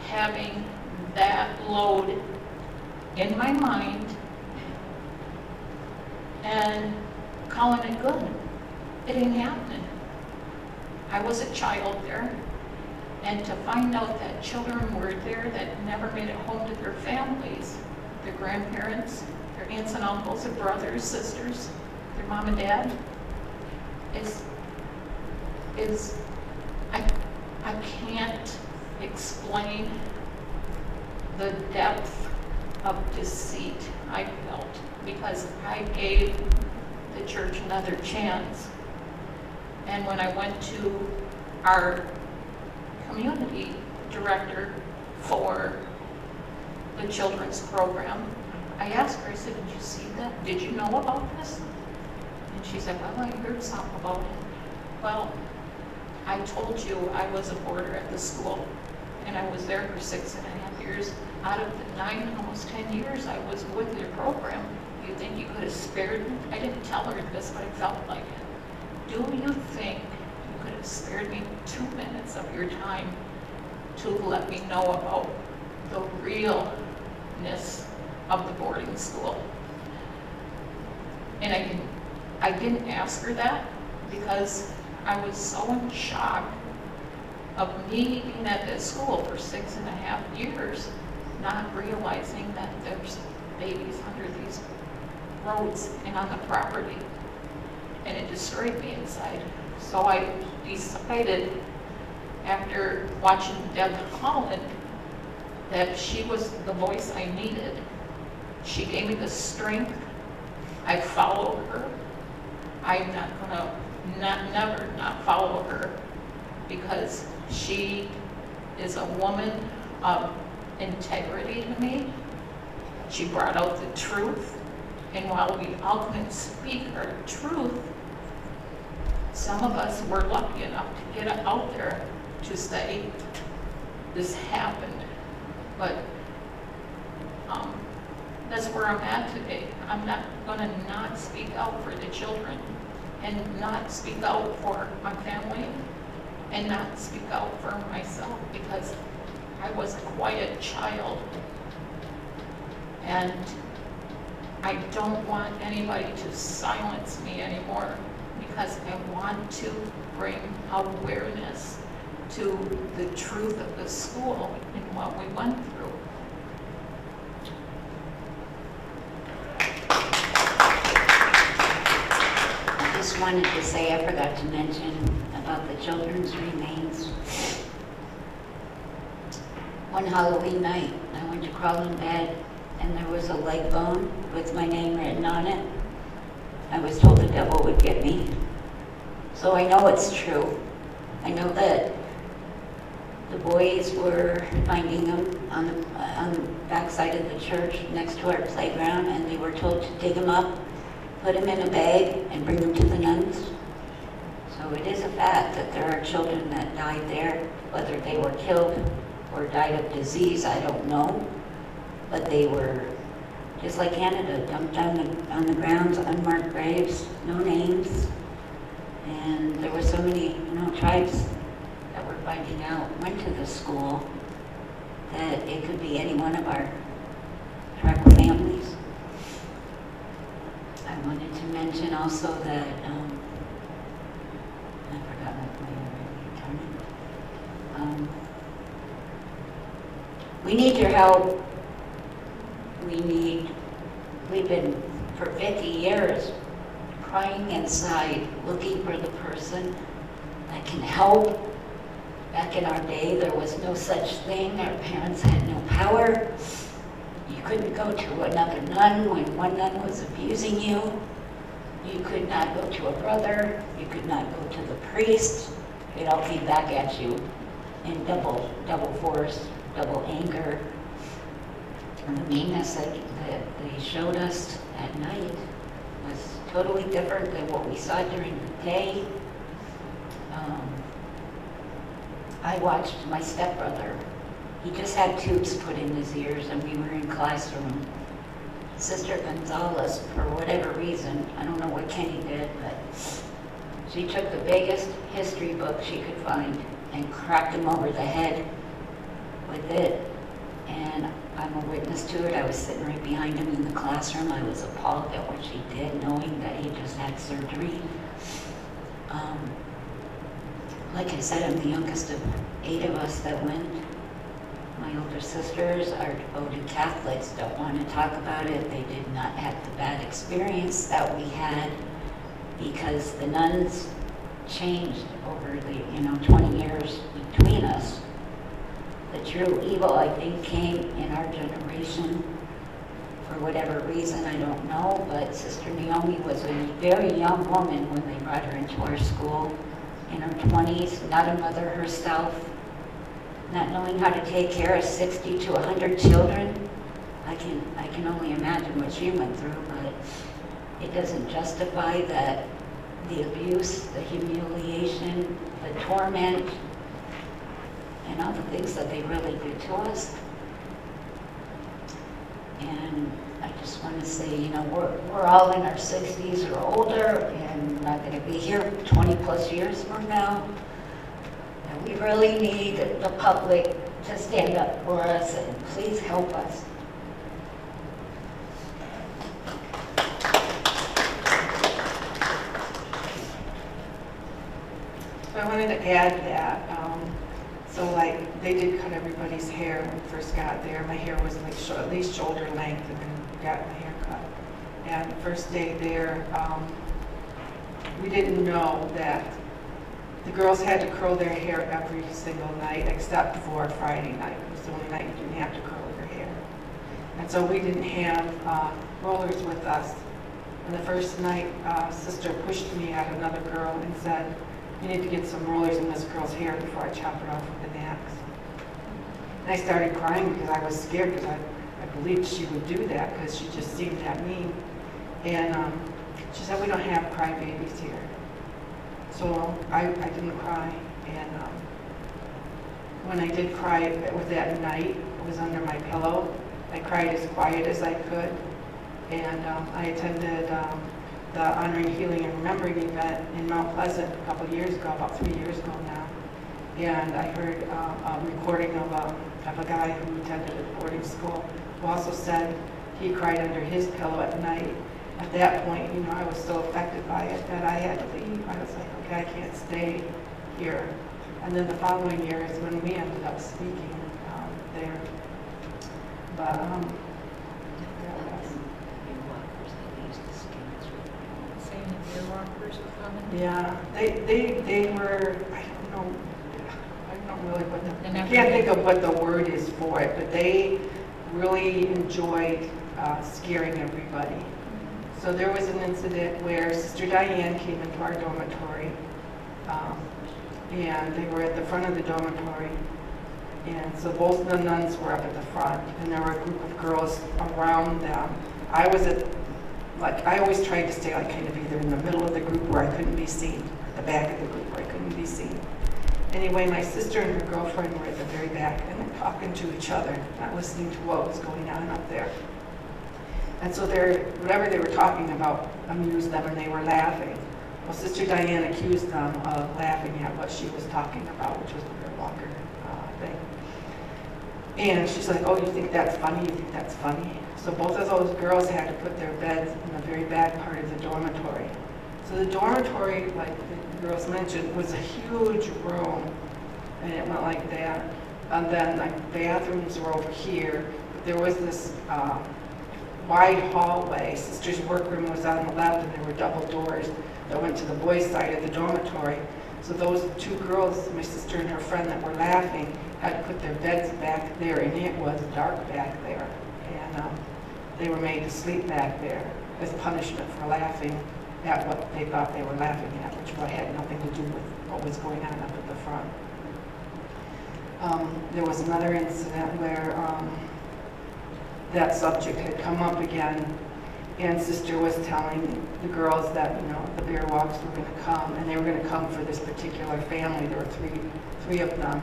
having that load in my mind and calling it good. It ain't happening. I was a child there, and to find out that children were there that never made it home to their families, their grandparents, their aunts and uncles, their brothers, sisters, their mom and dad, I can't explain the depth of deceit I felt, because I gave the church another chance. And when I went to our community director for the children's program, I asked her, I said, did you see that? Did you know about this? And she said, well, I heard something about it. Well, I told you I was a boarder at the school, and I was there for 6.5 years. Out of the 9, almost 10 years I was with your program, you think you could have spared me? I didn't tell her this, but I felt like it. Do you think you could have spared me 2 minutes of your time to let me know about the realness of the boarding school? And I didn't ask her that because I was so in shock of me being at this school for 6.5 years, not realizing that there's babies under these roads and on the property. And it destroyed me inside. So I decided, after watching Deb Holland that she was the voice I needed. She gave me the strength. I follow her. I'm not gonna never not follow her, because she is a woman of integrity to me. She brought out the truth, and while we all couldn't speak our truth, some of us were lucky enough to get out there to say, this happened. But that's where I'm at today. I'm not gonna not speak out for the children, and not speak out for my family, and not speak out for myself, because I was a quiet child. And I don't want anybody to silence me anymore, because I want to bring awareness to the truth of the school and what we went through. I just wanted to say, I forgot to mention about the children's remains. One Halloween night, I went to crawl in bed, and there was a leg bone with my name written on it. I was told the devil would get me. So I know it's true. I know that the boys were finding them on the backside of the church next to our playground, and they were told to dig them up, put them in a bag, and bring them to the nuns. So it is a fact that there are children that died there, whether they were killed or died of disease, I don't know. But they were, just like Canada, dumped on the grounds, unmarked graves, no names. And there were so many, tribes that were finding out, went to the school, that it could be any one of our tribal families. I wanted to mention also that, I forgot my we need your help. We've been for 50 years crying inside, looking for the person that can help. Back in our day, there was no such thing. Our parents had no power. You couldn't go to another nun when one nun was abusing you. You could not go to a brother. You could not go to the priest. It all came back at you in double force, double anger. And the meanness that they showed us at night was totally different than what we saw during the day. I watched my stepbrother. He just had tubes put in his ears, and we were in classroom. Sister Gonzalez, for whatever reason, I don't know what Kenny did, but she took the biggest history book she could find and cracked him over the head with it. And I'm a witness to it. I was sitting right behind him in the classroom. I was appalled at what she did, knowing that he just had surgery. Like I said, I'm the youngest of 8 of us that went. My older sisters are devoted Catholics, don't want to talk about it. They did not have the bad experience that we had, because the nuns changed over the 20 years between us. The true evil, I think, came in our generation. For whatever reason, I don't know, but Sister Naomi was a very young woman when they brought her into our school, in her 20s, not a mother herself, not knowing how to take care of 60 to 100 children. I can only imagine what she went through, but it doesn't justify the abuse, the humiliation, the torment, and all the things that they really did to us. And I just want to say, we're all in our 60s or older, and not going to be here 20 plus years from now. And we really need the public to stand up for us, and please help us. So I wanted to add that, they did cut everybody's hair when we first got there. My hair was at least shoulder length, and then got my hair cut. And the first day there, we didn't know that the girls had to curl their hair every single night except for Friday night. It was the only night you didn't have to curl your hair. And so we didn't have rollers with us. And the first night, sister pushed me at another girl and said, "You need to get some rollers in this girl's hair before I chop it off with an axe." And I started crying because I was scared, because I believed she would do that because she just seemed that mean. And she said, "We don't have crybabies here." So I didn't cry. And when I did cry, it was that night. It was under my pillow. I cried as quiet as I could. And I attended the Honoring, Healing, and Remembering event in Mount Pleasant a couple years ago, about 3 years ago now. And I heard a recording of a guy who attended a boarding school who also said he cried under his pillow at night. At that point, you know, I was so affected by it that I had to leave. I was like, okay, I can't stay here. And then the following year is when we ended up speaking there. But Saying that the walkers were coming? yeah, they were, I don't really what They I never can't did. think of what the word is for it, but they really enjoyed scaring everybody. So there was an incident where Sister Diane came into our dormitory, and they were at the front of the dormitory, and so both the nuns were up at the front, and there were a group of girls around them. I was I always tried to stay like kind of either in the middle of the group where I couldn't be seen, the back of the group where I couldn't be seen. Anyway, my sister and her girlfriend were at the very back, and they're talking to each other, not listening to what was going on up there. And so whatever they were talking about amused them, and they were laughing. Well, Sister Diane accused them of laughing at what she was talking about, which was the Bear Walker thing. And she's like, "Oh, you think that's funny? You think that's funny?" So both of those girls had to put their beds in the very back part of the dormitory. So the dormitory, like the girls mentioned, was a huge room, and it went like that. And then like bathrooms were over here. But there was this wide hallway. Sister's workroom was on the left, and there were double doors that went to the boys' side of the dormitory. So those two girls, my sister and her friend that were laughing, had to put their beds back there, and it was dark back there. And they were made to sleep back there as punishment for laughing at what they thought they were laughing at, which had nothing to do with what was going on up at the front. There was another incident where that subject had come up again, and Sister was telling the girls that, you know, the bear walks were going to come, and they were going to come for this particular family. There were three of them.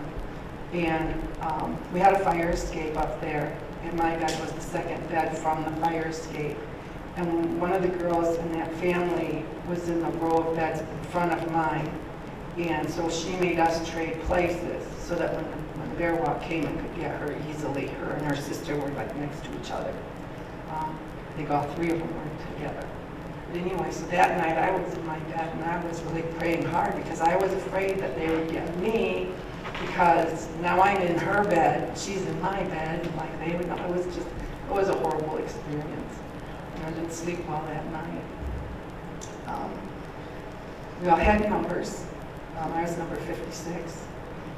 And we had a fire escape up there, and my bed was the second bed from the fire escape. And one of the girls in that family was in the row of beds in front of mine. And so she made us trade places so that when the bear walk came, it could get her easily. Her and her sister were like next to each other. I think all three of them were together. But anyway, so that night I was in my bed, and I was really praying hard because I was afraid that they would get me, because now I'm in her bed, she's in my bed, and like they would know. It was a horrible experience. And I didn't sleep well that night. We all had numbers. I was number 56.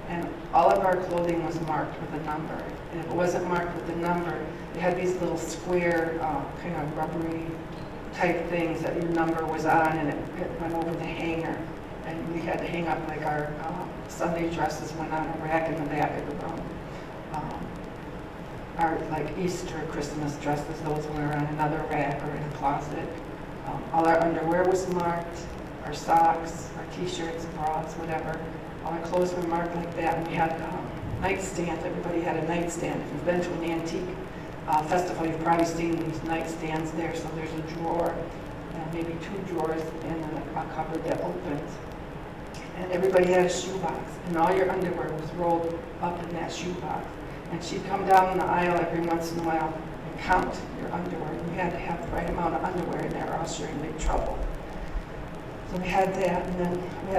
And all of our clothing was marked with a number. And if it wasn't marked with a number, they had these little square, kind of rubbery type things that your number was on, and it went over the hanger. And we had to hang up like our Sunday dresses went on a rack in the back of the room. Our like Easter, Christmas dresses, those were on another rack or in a closet. All our underwear was marked, our socks, our t-shirts, bras, whatever. All our clothes were marked like that. And we had nightstands. Everybody had a nightstand. If you've been to an antique festival, you've probably seen these nightstands there. So there's a drawer, and maybe two drawers, and then a cupboard that opens. And everybody had a shoebox, and all your underwear was rolled up in that shoebox. And she'd come down the aisle every once in a while and count your underwear. And you had to have the right amount of underwear in there, or else you're in big trouble. So we had that, and then we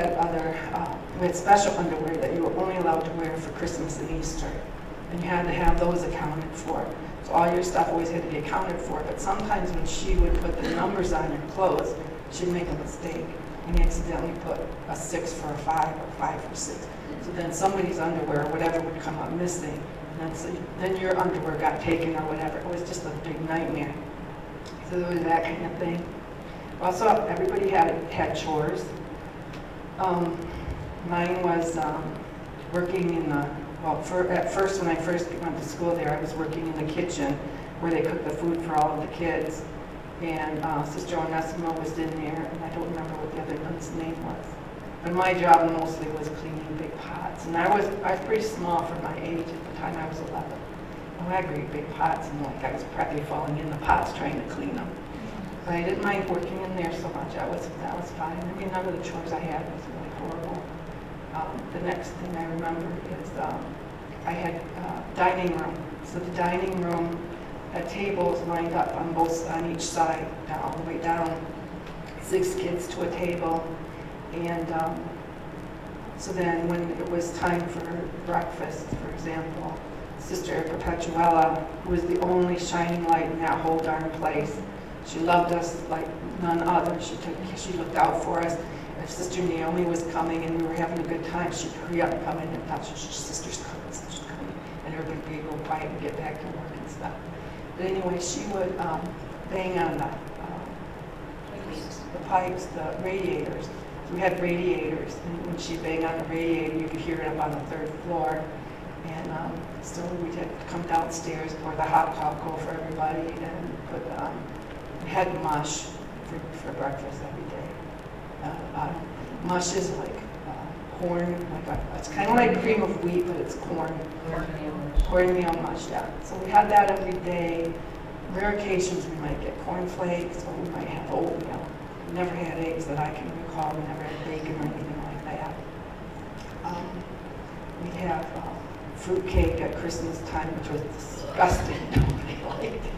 had special underwear that you were only allowed to wear for Christmas and Easter. And you had to have those accounted for. So all your stuff always had to be accounted for. But sometimes when she would put the numbers on your clothes, she'd make a mistake and accidentally put a 6 for a 5 or 5 for 6. So then somebody's underwear or whatever would come up missing, then your underwear got taken or whatever. It was just a big nightmare. So there was that kind of thing. Also, everybody had chores. Mine was working in the, at first when I first went to school there, I was working in the kitchen where they cooked the food for all of the kids. And Sister Onessima was in there, and I don't remember what the other nun's name was. But my job mostly was cleaning big pots. And I was pretty small for my age at the time. I was 11. And I had great big pots, and like I was practically falling in the pots trying to clean them. But I didn't mind working in there so much. That was fine. I mean, none of the chores I had was really horrible. The next thing I remember is I had dining room. So the dining room had tables lined up on each side, all the way down. 6 kids to a table. And so then when it was time for breakfast, for example, Sister Perpetuella, who was the only shining light in that whole darn place, she loved us like none other. She looked out for us. If Sister Naomi was coming and we were having a good time, she'd hurry up and come in and touch us. Sister's coming. And everybody would be real quiet and get back to work and stuff. But anyway, she would bang on the pipes, the radiators. So we had radiators, and when she'd bang on the radiator, you could hear it up on the 3rd floor. And so we'd have to come downstairs, pour the hot cocoa for everybody, and put we had mush for breakfast every day. Mush is like corn, it's kind of like cream of wheat, but it's corn. Cornmeal mush, yeah. So we had that every day. Rare occasions we might get cornflakes, or we might have oatmeal. We never had eggs that I can recall. We never had bacon or anything like that. We'd have fruit cake at Christmas time, which was disgusting. Nobody liked it.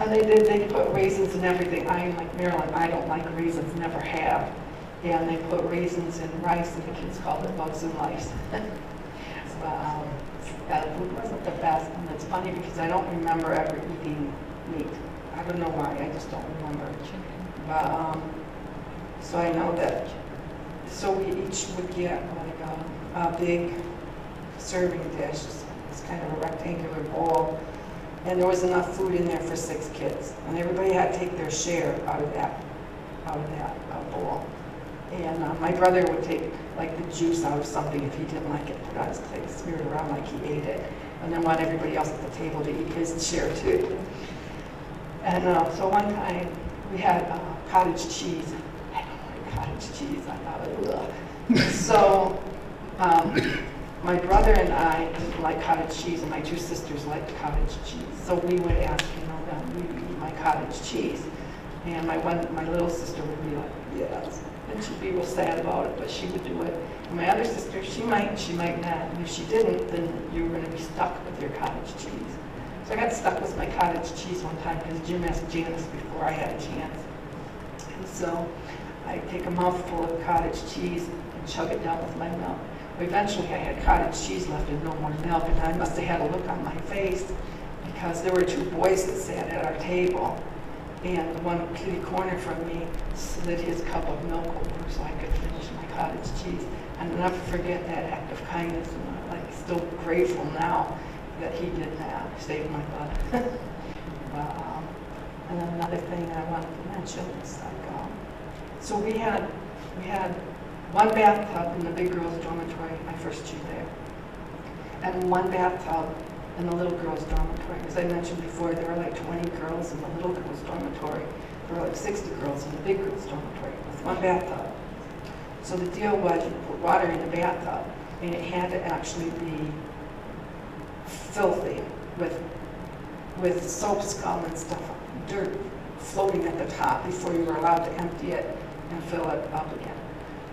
And they put raisins in everything. I'm like Marilyn, I don't like raisins, never have. And they put raisins in rice, and the kids called it bugs and lice. Yeah, the food wasn't the best, and it's funny because I don't remember ever eating meat. I don't know why, I just don't remember. But, so I know that, so we each would get like a big serving dish. It's kind of a rectangular bowl, and there was enough food in there for 6 kids, and everybody had to take their share out of that bowl. And my brother would take like the juice out of something if he didn't like it, put it on his plate, smear it around like he ate it, and then want everybody else at the table to eat his share too. And so one time we had cottage cheese. I don't like cottage cheese. I thought it was ugh. So my brother and I didn't like cottage cheese, and my 2 sisters liked cottage cheese. So we would ask, them, we would eat my cottage cheese. And my little sister would be like, yes. And she'd be real sad about it, but she would do it. And my other sister, she might not. And if she didn't, then you were going to be stuck with your cottage cheese. So I got stuck with my cottage cheese one time because Jim asked Janice before I had a chance. And so I'd take a mouthful of cottage cheese and chug it down with my milk. But eventually I had cottage cheese left and no more milk, and I must have had a look on my face because there were 2 boys that sat at our table. And the one kitty corner from me slid his cup of milk over so I could finish my cottage cheese. And I'll never forget that act of kindness, and I'm like still grateful now that he did that, saved my butt. And then another thing I wanted to mention is like, so we had 1 bathtub in the big girls' dormitory, my first year there, and 1 bathtub in the little girls' dormitory. As I mentioned before, there were like 20 girls in the little girls' dormitory. There were like 60 girls in the big girls' dormitory with 1 bathtub. So the deal was you put water in the bathtub, and it had to actually be filthy with soap scum and stuff, dirt floating at the top before you were allowed to empty it and fill it up again.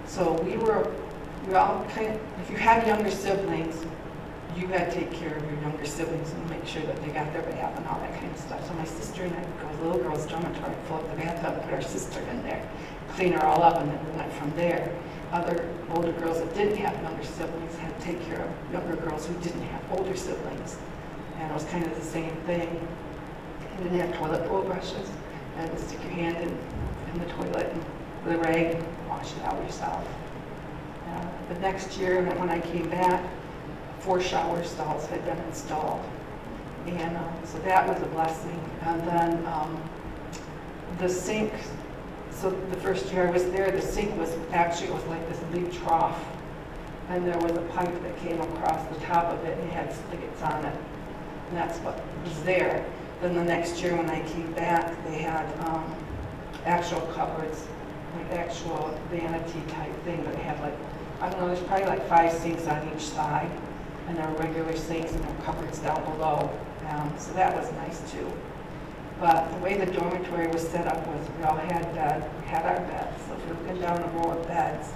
So we all kind of, if you had younger siblings, you had to take care of your younger siblings and make sure that they got their bath and all that kind of stuff. So my sister and I would go to the little girls' dormitory, fill up the bathtub, put our sister in there, clean her all up, and then we went from there. Other older girls that didn't have younger siblings had to take care of younger girls who didn't have older siblings. And it was kind of the same thing. You didn't have toilet bowl brushes. You had to stick your hand in the toilet and with a rag and wash it out yourself. The next year when I came back, 4 shower stalls had been installed. And so that was a blessing. And then the sink, so the first year I was there, the sink was actually, it was like this big trough. And there was a pipe that came across the top of it and it had spigots on it. And that's what was there. Then the next year when I came back, they had actual cupboards, like actual vanity type thing, but it had like, I don't know, there's probably like 5 sinks on each side. And there were regular sinks and there were cupboards down below. So that was nice too. But the way the dormitory was set up was we all had we had our beds. So if you're looking down a row of beds,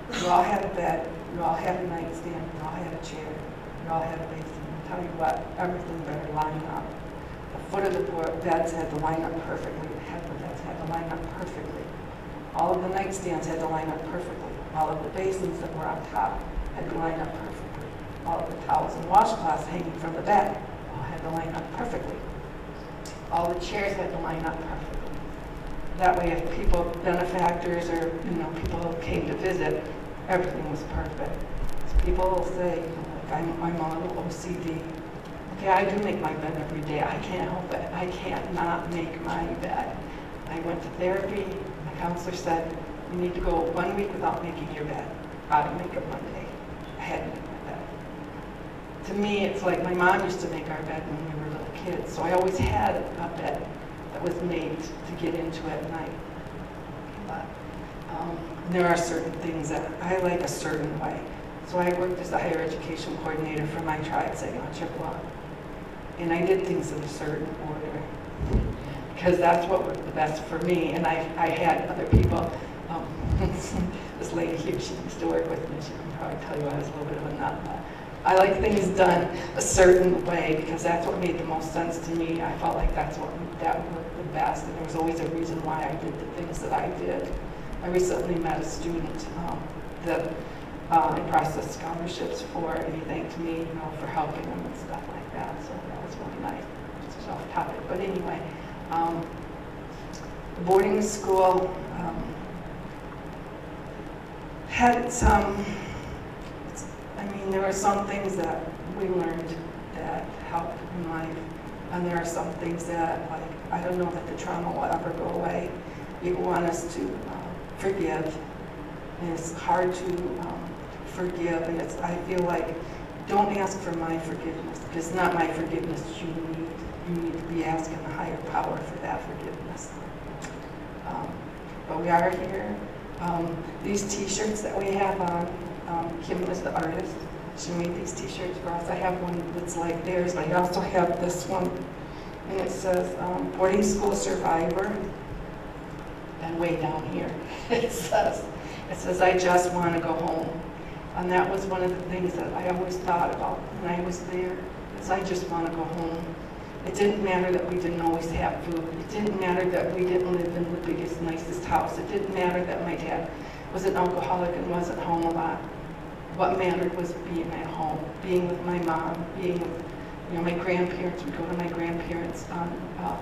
we all had a bed, we all had a nightstand, we all had a chair, we all had a basin. I'll tell you what, everything better line up. The foot of the beds had to line up perfectly. The head of the beds had to line up perfectly. All of the nightstands had to line up perfectly. All of the basins that were on top had to line up perfectly. All of the towels and washcloths hanging from the bed all had to line up perfectly. All the chairs had to line up perfectly. That way, if people, benefactors or people came to visit, everything was perfect. So people will say, like I'm a little OCD. Okay, I do make my bed every day. I can't help it. I can't not make my bed. I went to therapy. My counselor said, you need to go 1 week without making your bed. Got to make it one day. I had to make my bed. To me, it's like my mom used to make our bed when we were little kids. So I always had a bed that was made to get into at night. But there are certain things that I like a certain way. So I worked as a higher education coordinator for my tribe, Saginaw Chippewa. And I did things in a certain order because that's what worked the best for me. And I had other people, this lady here, she used to work with me. She can probably tell you I was a little bit of a nut. But I like things done a certain way because that's what made the most sense to me. I felt like that worked the best. And there was always a reason why I did the things that I did. I recently met a student that processed scholarships for anything to me, for helping them and stuff like that. So that was really nice. It's off topic, but anyway, the boarding school had some. There were some things that we learned that helped in life, and there are some things that, like, I don't know that the trauma will ever go away. People want us to forgive, and it's hard to forgive, and I feel like, don't ask for my forgiveness, because it's not my forgiveness you need. You need to be asking the higher power for that forgiveness. But we are here. These t-shirts that we have on, Kim was the artist. She made these t-shirts for us. I have one that's like theirs, but I also have this one, and it says, boarding school survivor. And way down here, it says, I just want to go home. And that was one of the things that I always thought about when I was there, is I just want to go home. It didn't matter that we didn't always have food. It didn't matter that we didn't live in the biggest, nicest house. It didn't matter that my dad was an alcoholic and wasn't home a lot. What mattered was being at home, being with my mom, being with, my grandparents. We'd go to my grandparents on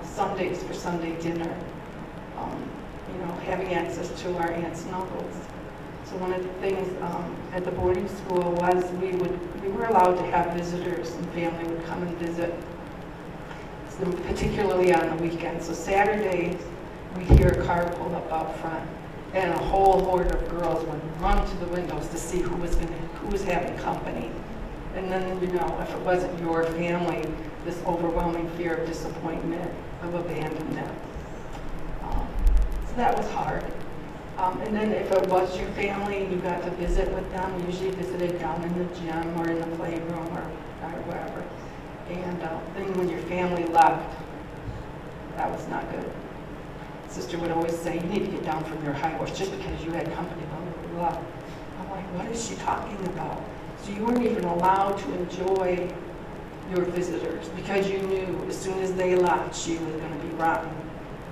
Sundays for Sunday dinner. Having access to our aunts and uncles. So one of the things at the boarding school was we were allowed to have visitors, and family would come and visit, so particularly on the weekends. So Saturdays, we'd hear a car pull up out front, and a whole horde of girls would run to the windows to see who was having company. And then, if it wasn't your family, this overwhelming fear of disappointment, of abandonment. So that was hard. And then if it was your family, you got to visit with them. You usually visited down in the gym or in the playroom or wherever. And then when your family left, that was not good. Sister would always say, you need to get down from your high horse just because you had company, blah, blah, blah. I'm like, what is she talking about? So you weren't even allowed to enjoy your visitors because you knew as soon as they left, she was going to be rotten.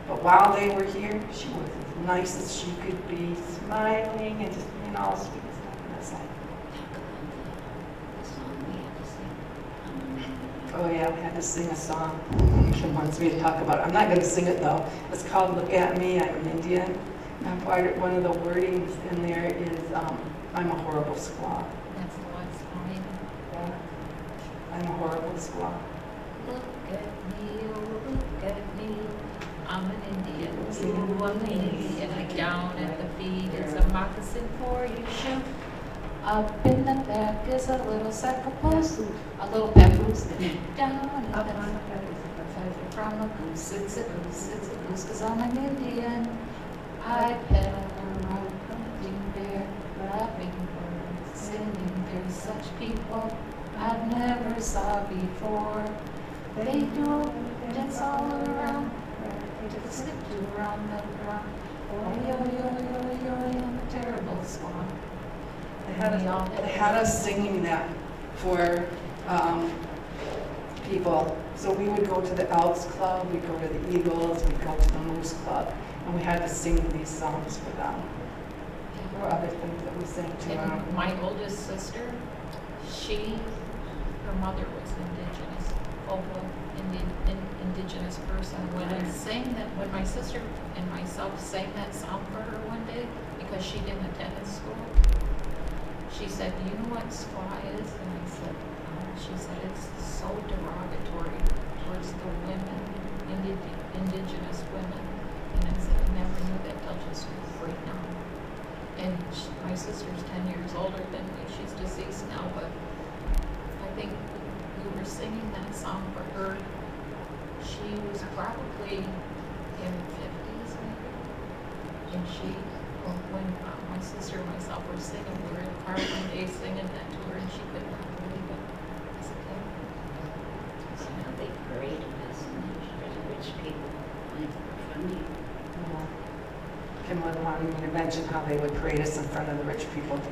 But while they were here, she was as nice as she could be, smiling and just being all sweet and stuff. And I was like, oh yeah, I had to sing a song. Kim wants me to talk about it. I'm not going to sing it though. It's called Look at Me, I'm an Indian. And one of the wordings in there is, I'm a horrible squaw. That's the one spelling. Yeah. I'm horrible as well. Look at me, oh, look at me. I'm an Indian, ooh, I'm an Indian. A gown at the feet is a moccasin for your shoe. Up in the back is a little sack of post, a little papoose. Down in the feather from a goose, it's a goose, it's a goose, 'cause I'm an Indian. I pedal around, hunting bear, laughing birds, singing. There's such people I've never saw before. They do dance all around, they skip to around the ground. Oh, yo, yo, yo, yo, I'm a terrible swan. They had us singing that for people. So we would go to the Elks Club, we'd go to the Eagles, we'd go to the Moose Club, and we had to sing these songs for them. There were other things that we sang to them. And my oldest sister, her mother was indigenous, full-blood indigenous person. When my sister and myself sang that song for her one day, because she didn't attend the school, she said, "Do you know what squaw is?" And I said, she said, "It's so derogatory towards the women, indigenous women." And I said, "I never knew that till just right now." And my sister's 10 years older than me. She's deceased now, but I think we were singing that song for her. She was probably in her 50s, maybe. And when my sister and myself were singing, we were in the car one day singing that to her, and she could not believe it. I said, So now they parade us and the rich people like from you. Kim wanted me to mention how they would parade us in front of the rich people to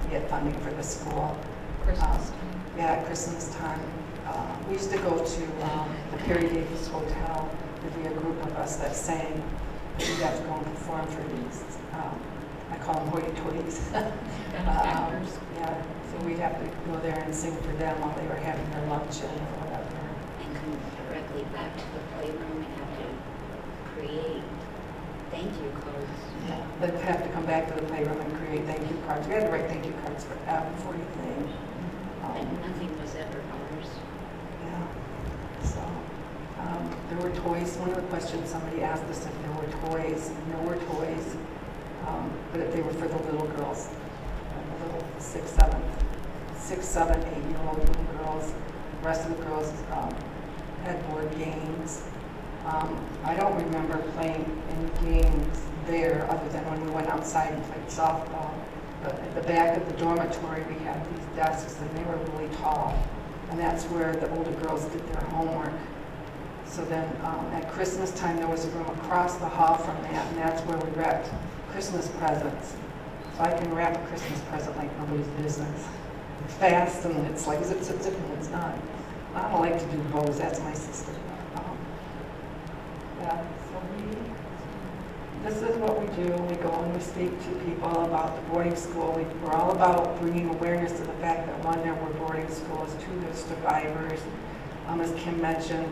get funding for the school. Christmas time. Yeah, at Christmas time. We used to go to the Perry Davis Hotel. There'd be a group of us that sang. We'd have to go and perform for these, I call them hoity-toities. Benefactors. Yeah, so we'd have to go there and sing for them while they were having their luncheon or whatever. And come directly back to the playroom and have to create thank you cards. Yeah, they'd have to come back to the playroom and create thank you cards. We had to write thank you cards for everything. But nothing was ever ours. Yeah, so there were toys. One of the questions somebody asked us if there were toys. There were toys, but they were for the little girls, the little 6, 7, 8-year-old little girls. The rest of the girls had board games. I don't remember playing any games there other than when we went outside and played softball. But at the back of the dormitory, we had these desks, and they were really tall. And that's where the older girls did their homework. So then at Christmas time, there was a room across the hall from that, and that's where we wrapped Christmas presents. So I can wrap a Christmas present like nobody's business. It's fast, and it's like zip, zip, zip, and it's done. I don't like to do bows. That's my sister. Yeah, so this is what we do. We go and we speak to people about the boarding school. We're all about bringing awareness to the fact that, one, there were boarding schools, two, there's survivors. As Kim mentioned,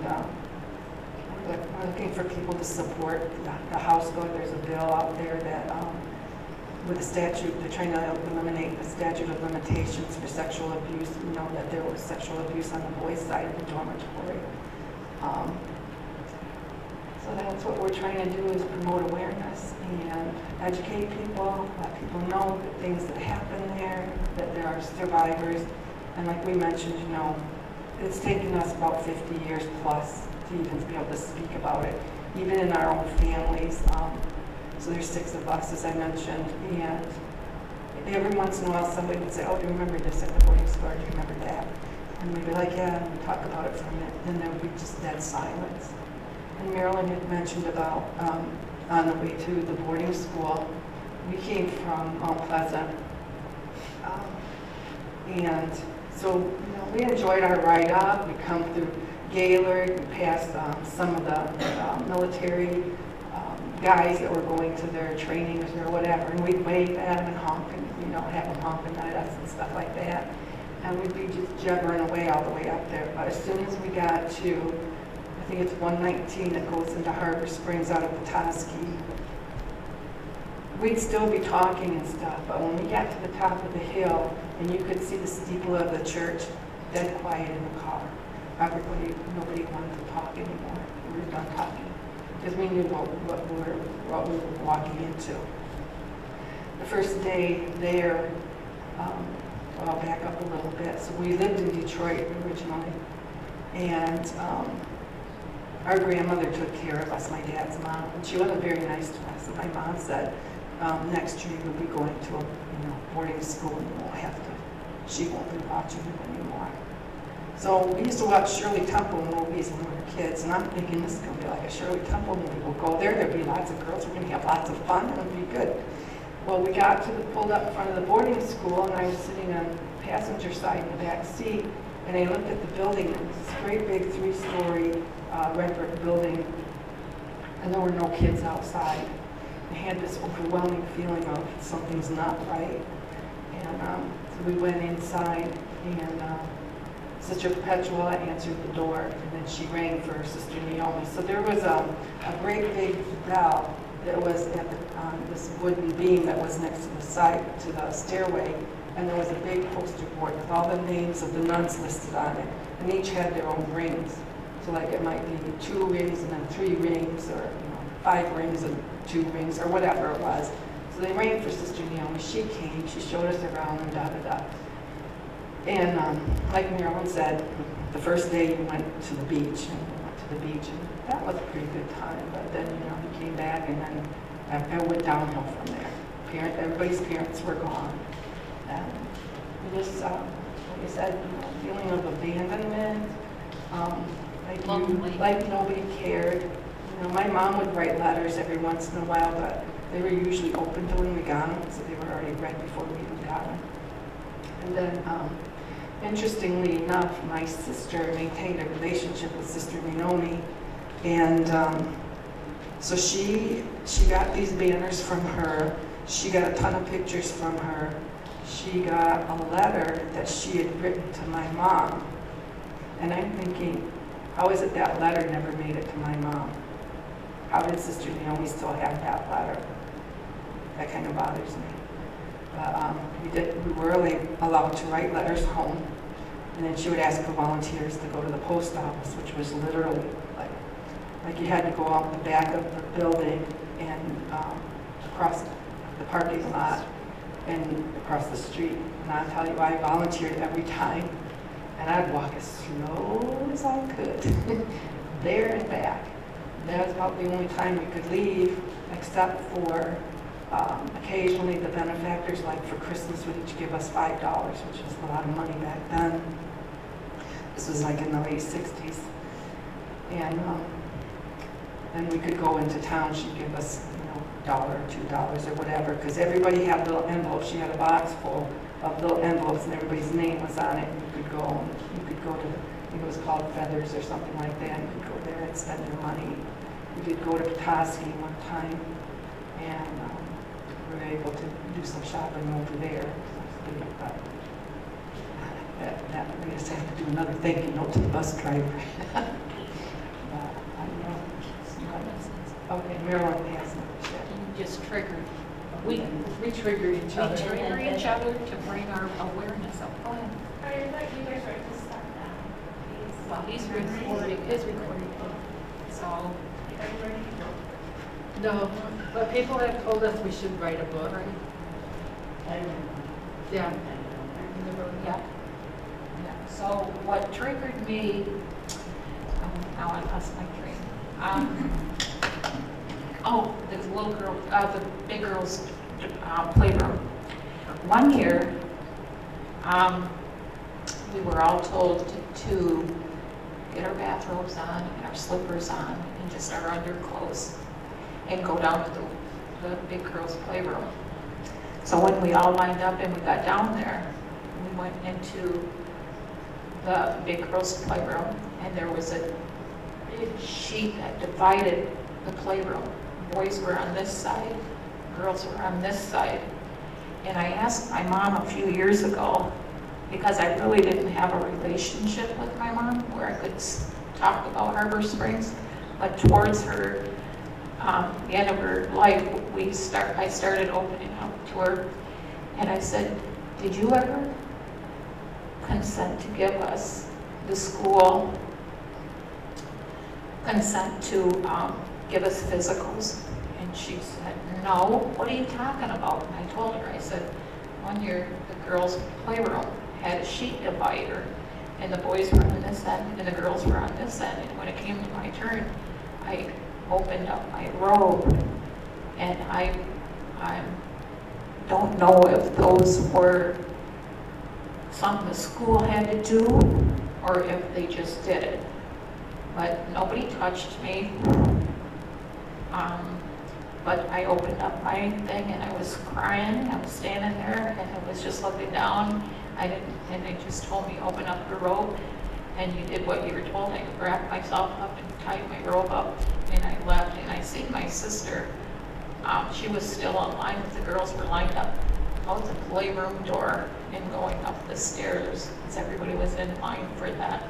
we're looking for people to support the House bill. There's a bill out there that, with the statute, they're trying to eliminate the statute of limitations for sexual abuse. You know that there was sexual abuse on the boys' side of the dormitory. So that's what we're trying to do, is promote awareness and educate people, let people know the things that happen there, that there are survivors. And like we mentioned, you know, it's taken us about 50 years plus to even be able to speak about it, even in our own families. So there's 6 of us, as I mentioned, and every once in a while somebody would say, "Oh, do you remember this at the boarding school? Do you remember that?" And we'd be like, "Yeah," and we'd talk about it for a minute, and there would be just dead silence. And Marilyn had mentioned about on the way to the boarding school, we came from Mount Pleasant, and so we enjoyed our ride up. We come through Gaylord, we passed some of the military guys that were going to their trainings or whatever, and we'd wave at them and honk, and have them honking at us and stuff like that. And we'd be just jabbering away all the way up there. But as soon as we got to, I think it's 119 that goes into Harbor Springs out of Petoskey, we'd still be talking and stuff, but when we got to the top of the hill and you could see the steeple of the church, dead quiet in the car. Nobody wanted to talk anymore. We were done talking because we knew what we were walking into. The first day there, well, I'll back up a little bit. So we lived in Detroit originally, and our grandmother took care of us, my dad's mom, and she wasn't very nice to us. And my mom said, next year you'll be going to a boarding school and you won't have to, she won't be watching you anymore. So we used to watch Shirley Temple movies when we were kids, and I'm thinking this is going to be like a Shirley Temple movie. We'll go there, there'll be lots of girls, we're going to have lots of fun, and it'll be good. Well, we pulled up in front of the boarding school, and I was sitting on the passenger side in the back seat, and I looked at the building, and it was this great big 3-story red brick building, and there were no kids outside. I had this overwhelming feeling of something's not right, and so we went inside, and Sister Perpetua answered the door, and then she rang for Sister Naomi. So there was a great big bell that was at this wooden beam that was next to the side, to the stairway, and there was a big poster board with all the names of the nuns listed on it, and each had their own rings. So like it might be 2 rings and then 3 rings, or 5 rings and 2 rings, or whatever it was. So they rang for Sister Naomi. She came, she showed us around, and da-da-da. And like Marilyn said, the first day we went to the beach, and we went to the beach, and that was a pretty good time. But then, we came back, and then I went downhill from there. Everybody's parents were gone. And we just, like I said, feeling of abandonment, like nobody cared. My mom would write letters every once in a while, but they were usually open to when we got them, so they were already read before we even got them. And then, interestingly enough, my sister maintained a relationship with Sister Naomi, and so she got these banners from her. She got a ton of pictures from her. She got a letter that she had written to my mom, and I'm thinking, how is it that letter never made it to my mom? How did Sister Naomi still have that letter? That kind of bothers me. But we were only allowed to write letters home, and then she would ask for volunteers to go to the post office, which was literally like you had to go out the back of the building and across the parking lot and across the street. And I'll tell you, I volunteered every time, and I'd walk as slow as I could, there and back. That was about the only time we could leave, except for occasionally the benefactors, like for Christmas, would each give us $5, which was a lot of money back then. This was like in the late 60s. And then we could go into town. She'd give us, $1 or $2 or whatever, because everybody had little envelopes. She had a box full of little envelopes, and everybody's name was on it. And you could go to, I think it was called Feathers or something like that. You could go there and spend your money. We did go to Petoskey one time, and we were able to do some shopping over there. But that we just have to do another thank you note to the bus driver. But I don't know. Okay, Marilyn has no shit. You just triggered. We trigger each other. We trigger each other to bring our awareness up. Go ahead. I thought you guys were to stop now. Well, he's recording, is recording. So, Everybody? No, but people have told us we should write a book. Yeah. yeah. So what triggered me, now I lost my train. The little girl, the big girls' playroom. One year, we were all told to get our bathrobes on and our slippers on and just our underclothes and go down to the big girls' playroom. So when we all lined up and we got down there, we went into the big girls' playroom, and there was a big sheet that divided the playroom. Boys were on this side, girls were on this side. And I asked my mom a few years ago, because I really didn't have a relationship with my mom where I could talk about Harbor Springs, but towards her, the end of her life, I started opening up to her, and I said, did you ever consent to give us, the school consent to give us physicals. And she said, no, what are you talking about? And I told her, I said, one year the girls' playroom had a sheet divider, and the boys were on this end and the girls were on this end. And when it came to my turn, I opened up my robe, and I don't know if those were something the school had to do or if they just did it. But nobody touched me. But I opened up my thing and I was crying. I was standing there and I was just looking down. And they just told me, open up your robe. And you did what you were told. I wrapped myself up and tied my robe up, and I left. And I seen my sister. She was still in line, but the girls were lined up out the playroom door and going up the stairs, because everybody was in line for that.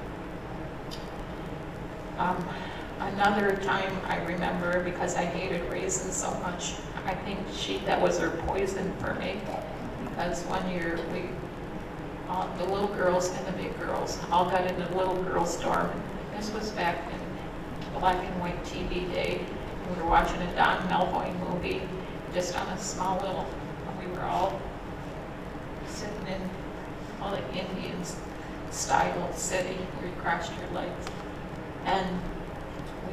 Another time I remember, because I hated raisins so much, I think that was her poison for me, because one year the little girls and the big girls all got in the little girls' dorm. This was back in black and white TV day. We were watching a Don Melvoin movie, just on a small little, we were all sitting in all the Indian style sitting where you crossed your legs. And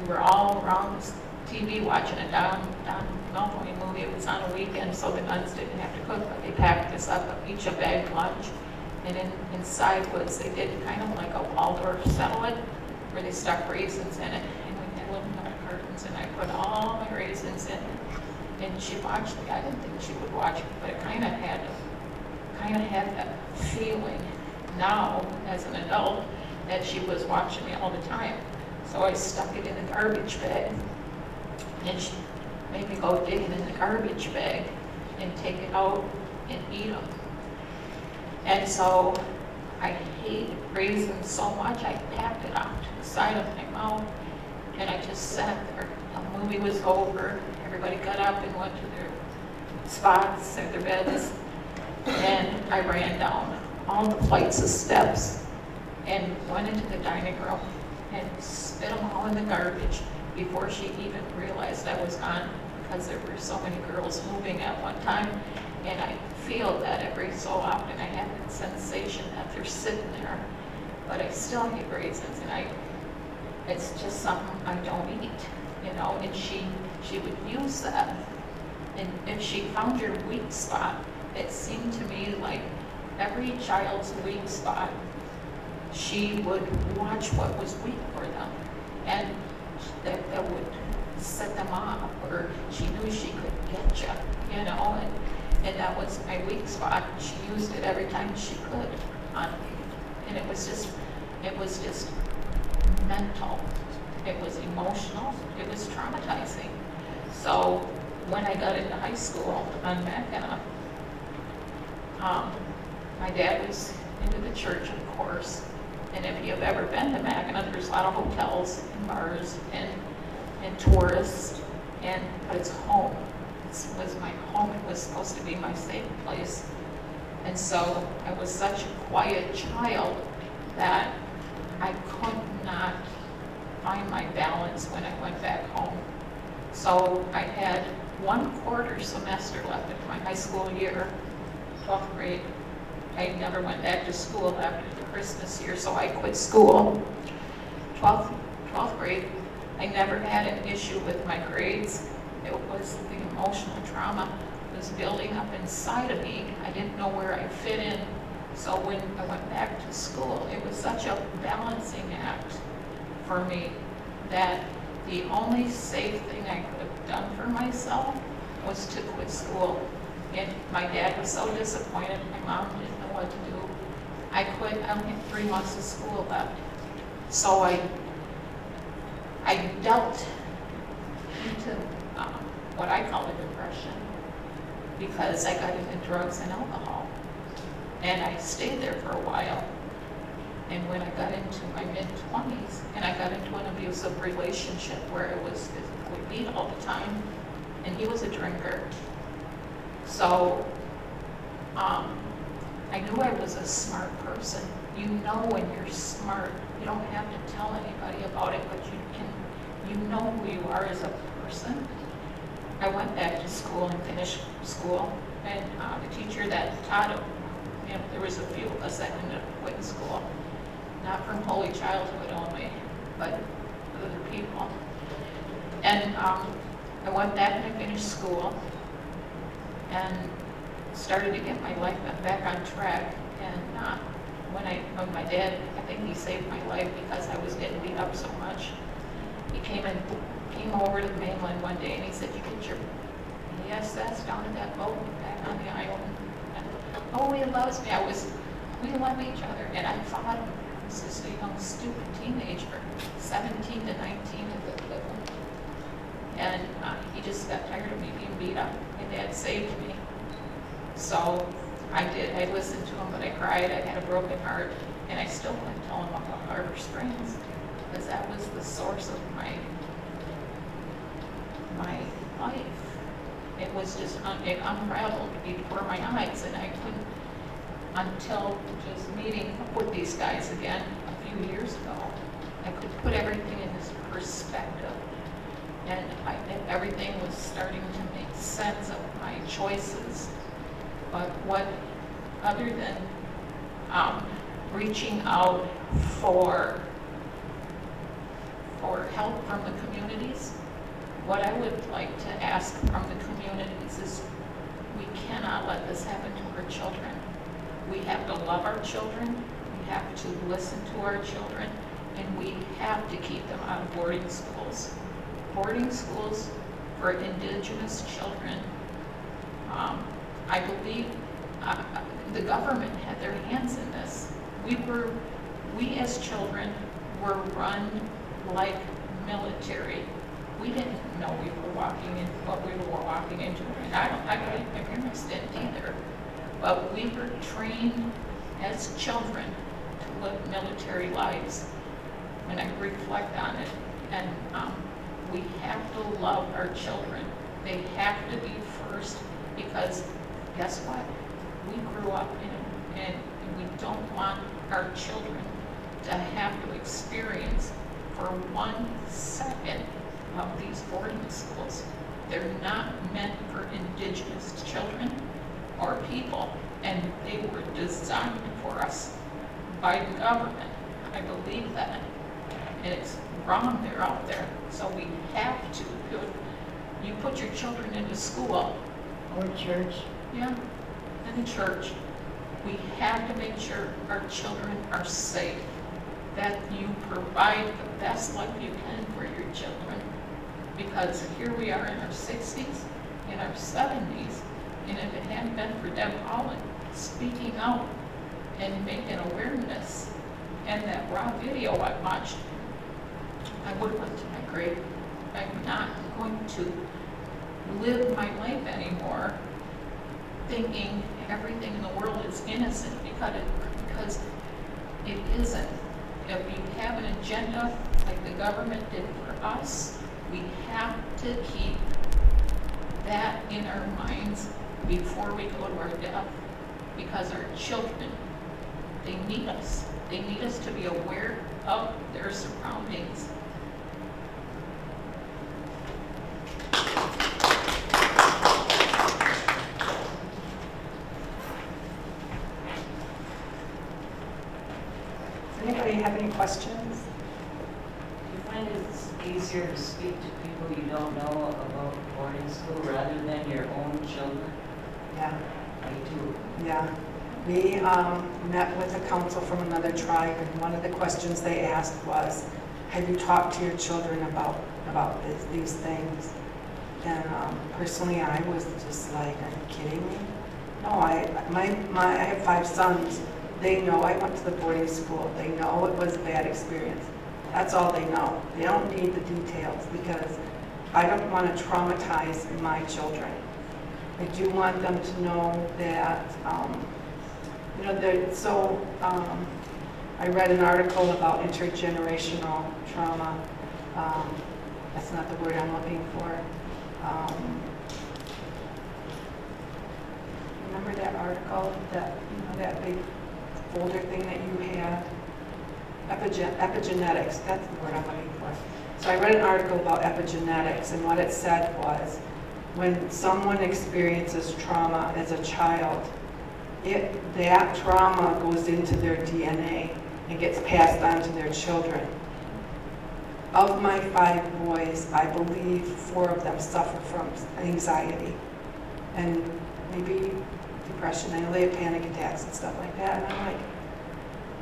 we were all around this TV watching a Don Melvoin movie. It was on a weekend, so the nuns didn't have to cook, but they packed us up, each a bag lunch. And inside was, they did kind of like a Waldorf settlement, where they stuck raisins in it. And we had little nut cartons, and I put all my raisins in. And she watched me. I didn't think she would watch me, but it kind of had that feeling now, as an adult, that she was watching me all the time. So I stuck it in the garbage bag, and she made me go digging in the garbage bag and take it out and eat them. And so I hated raisins so much, I packed it off to the side of my mouth, and I just sat there. The movie was over, everybody got up and went to their spots or their beds, and I ran down all the flights of steps and went into the dining room and spit them all in the garbage before she even realized I was gone, because there were so many girls moving at one time. And I feel that every so often I have that sensation that they're sitting there, but I still hate raisins, and it's just something I don't eat, you know. And she would use that, and if she found your weak spot, it seemed to me like every child's weak spot, she would watch what was weak for them, and that would set them off, or she knew she could get you, you know. And that was my weak spot. She used it every time she could on me. And it was just mental. It was emotional. It was traumatizing. So when I got into high school on Mackinac, my dad was into the church, of course. And if you've ever been to Mackinac, there's a lot of hotels and bars and tourists, but it's home. It was my home. It was supposed to be my safe place. And so I was such a quiet child that I could not find my balance when I went back home. So I had 1/4 semester left of my high school year, 12th grade. I never went back to school after the Christmas year, so I quit school. 12th grade, I never had an issue with my grades. It was the emotional trauma was building up inside of me. I didn't know where I fit in. So when I went back to school, it was such a balancing act for me that the only safe thing I could have done for myself was to quit school. And my dad was so disappointed. My mom didn't know what to do. I quit. I only had 3 months of school left. So I dealt into what I call a depression, because I got into drugs and alcohol. And I stayed there for a while. And when I got into my mid-20s, and I got into an abusive relationship where I was physically beat all the time, and he was a drinker. So I knew I was a smart person, you know when you're smart. You don't have to tell anybody about it, but you know who you are as a person. I went back to school and finished school, and the teacher that taught it, there was a few of us that ended up quitting school, not from Holy Childhood only, but other people. And I went back and I finished school and started to get my life back on track. And when my dad, I think he saved my life because I was getting beat up so much. He came over to the mainland one day and he said, "You get your ESS down at that boat back on the island." And, oh, he loves me. We love each other. And I fought him. I was just a young, stupid teenager, 17 to 19 at the living. And he just got tired of me being beat up. My dad saved me. So I did. I listened to him, but I cried. I had a broken heart. And I still went to tell him about Harbor Springs because that was the source of my life. It was just it unraveled before my eyes, and I couldn't, until just meeting up with these guys again a few years ago, I could put everything in this perspective, and everything was starting to make sense of my choices. But what, other than reaching out for help from the communities, what I would like to ask from the communities is we cannot let this happen to our children. We have to love our children, we have to listen to our children, and we have to keep them out of boarding schools. Boarding schools for Indigenous children, I believe the government had their hands in this. We as children were run like military. We didn't know we were walking in what we were walking into. And my parents didn't either. But we were trained as children to live military lives. When I reflect on it, and we have to love our children. They have to be first, because guess what? We grew up and we don't want our children to have to experience for 1 second of these boarding schools. They're not meant for Indigenous children or people, and they were designed for us by the government. I believe that, and it's wrong. They're out there, so we have to. You put your children into school Or church. yeah, in church. We have to make sure our children are safe, that you provide the best life you can for your children. Because here we are in our 60s, in our 70s, and if it hadn't been for Deb Holland speaking out and making awareness, and that raw video I watched, I would have went to my grave. I'm not going to live my life anymore thinking everything in the world is innocent, because it isn't. If you have an agenda like the government did for us, we have to keep that in our minds before we go to our death, because our children, they need us. They need us to be aware of their surroundings. Does anybody have any questions? Do you find it's easier to speak to people you don't know about boarding school rather than your own children? Yeah. I do. Yeah, we met with a council from another tribe, and one of the questions they asked was, have you talked to your children about these things? And personally, I was just like, are you kidding me? No, I have 5 sons. They know I went to the boarding school. They know it was a bad experience. That's all they know. They don't need the details, because I don't want to traumatize my children. I do want them to know that, I read an article about intergenerational trauma. That's not the word I'm looking for. Remember that article, that big folder thing that you had, epigenetics, that's the word I'm looking for. So I read an article about epigenetics, and what it said was, when someone experiences trauma as a child, that trauma goes into their DNA and gets passed on to their children. Of my 5 boys, I believe 4 of them suffer from anxiety and maybe depression. I know they have panic attacks and stuff like that. And I'm like,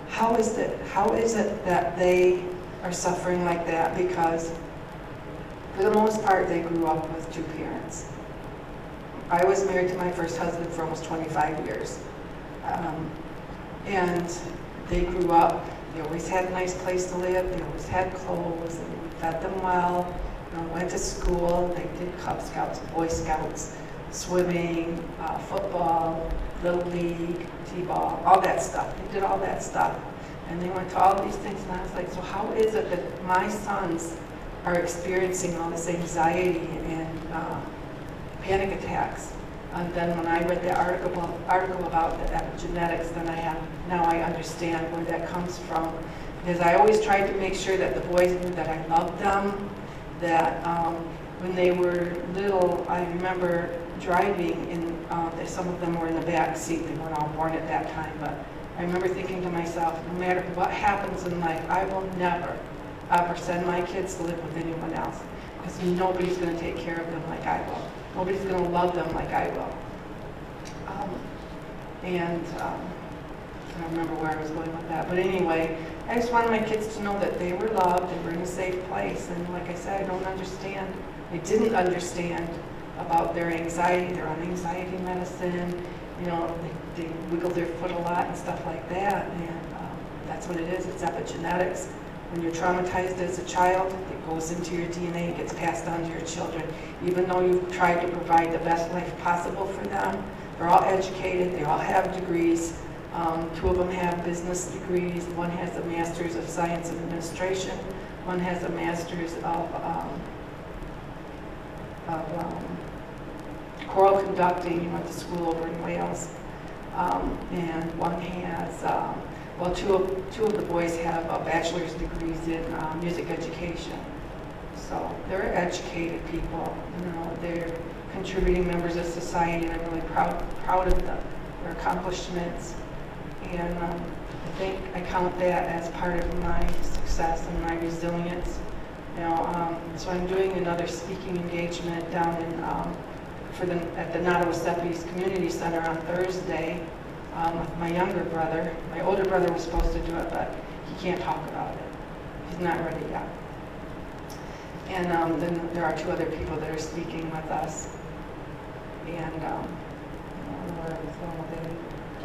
how is it that they are suffering like that? Because for the most part, they grew up with 2 parents. I was married to my first husband for almost 25 years. And they grew up, they always had a nice place to live, they always had clothes, and we fed them well, went to school, they did Cub Scouts, Boy Scouts, swimming, football, Little League, T-ball, all that stuff. They did all that stuff. And they went to all these things, and I was like, so how is it that my sons are experiencing all this anxiety and panic attacks? And then when I read the article about the epigenetics, then now I understand where that comes from. Because I always tried to make sure that the boys knew that I loved them, that when they were little, I remember driving, and some of them were in the back seat. They weren't all born at that time, but I remember thinking to myself, no matter what happens in life, I will never, ever send my kids to live with anyone else, because nobody's going to take care of them like I will. Nobody's going to love them like I will. I don't remember where I was going with that. But anyway, I just wanted my kids to know that they were loved and were in a safe place. And like I said, I didn't understand about their anxiety. They're on anxiety medicine. They wiggle their foot a lot and stuff like that. And that's what it is. It's epigenetics. When you're traumatized as a child, it goes into your DNA and gets passed on to your children. Even though you've tried to provide the best life possible for them, they're all educated, they all have degrees. 2 of them have business degrees. 1 has a Master's of Science and Administration. 1 has a Master's of choral conducting. He went to school over in Wales. And 1 has, two of the boys have bachelor's degrees in music education. So they're educated people. They're contributing members of society, and I'm really proud of them, their accomplishments. And I think I count that as part of my success and my resilience. So I'm doing another speaking engagement down in at the Nottawaseppi's Community Center on Thursday with my younger brother. My older brother was supposed to do it, but he can't talk about it. He's not ready yet. And then there are 2 other people that are speaking with us. And where I was going with it.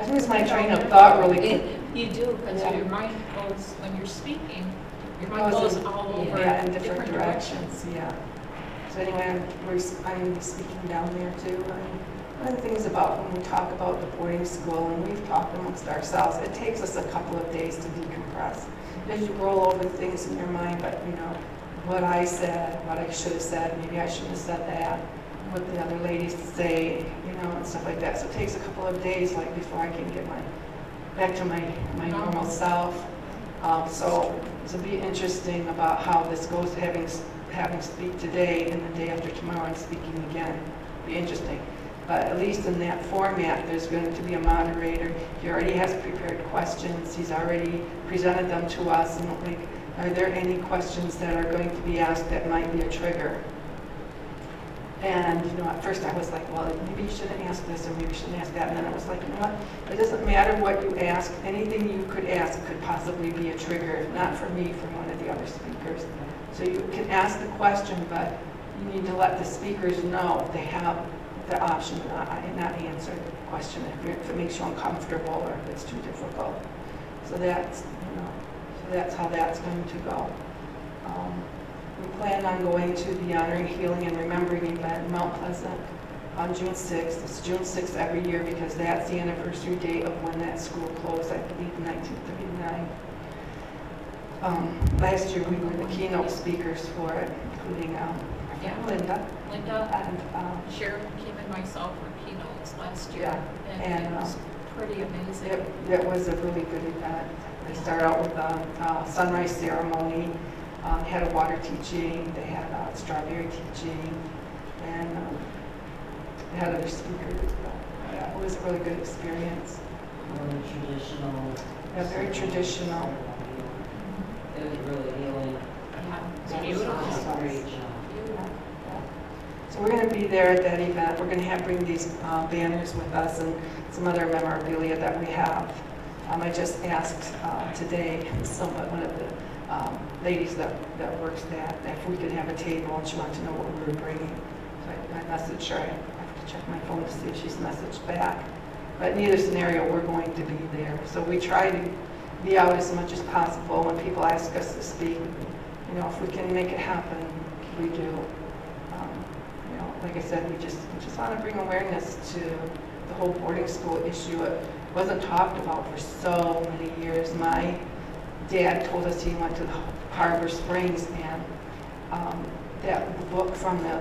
I lose my train of thought really quick. You do, because Yeah. your mind goes, when you're speaking, your mind goes all over Yeah, in different directions. Yeah. So anyway, I'm going to be speaking down there too. One of the things about when we talk about the boarding school, and we've talked amongst ourselves, it takes us a couple of days to decompress. As you roll over things in your mind, but what I said, what I should have said, maybe I shouldn't have said that, what the other ladies say, and stuff like that. So it takes a couple of days, before I can get back to my normal self. So it'll be interesting about how this goes, having speak today, and the day after tomorrow I'm speaking again. Be interesting. But at least in that format, there's going to be a moderator. He already has prepared questions. He's already presented them to us. And are there any questions that are going to be asked that might be a trigger? And, at first I was like, well, maybe you shouldn't ask this or maybe you shouldn't ask that. And then I was like, you know what? It doesn't matter what you ask. Anything you could ask could possibly be a trigger, if not for me, from one of the other speakers. So you can ask the question, but you need to let the speakers know they have the option to not answer the question if it makes you uncomfortable or if it's too difficult. So that's how that's going to go. We plan on going to the Honoring, Healing, and Remembering event in Mount Pleasant on June 6th. It's June 6th every year because that's the anniversary date of when that school closed, I believe, in 1939. Last year we were the keynote speakers for it, including Linda. Linda, And Sharon, Kim, and myself were keynotes last year. Yeah, and it was Pretty amazing. It was a really good event. They started out with a sunrise ceremony, had a water teaching, they had a strawberry teaching, and they had other speakers. But, yeah, it was a really good experience. Really traditional. Yeah, very traditional. It was really healing. It's Yeah, beautiful. it's awesome. Great job. So we're going to be there at that event. We're going to bring these banners with us and some other memorabilia that we have. I just asked today one of the ladies that works that if we could have a table, and she wanted to know what we were bringing. So I messaged her. I have to check my phone to see if she's messaged back. But in either scenario, we're going to be there. So we try to be out as much as possible. When people ask us to speak, if we can make it happen, we do. Like I said, we just want to bring awareness to the whole boarding school issue. It wasn't talked about for so many years. My dad told us he went to Harbor Springs, and that book from the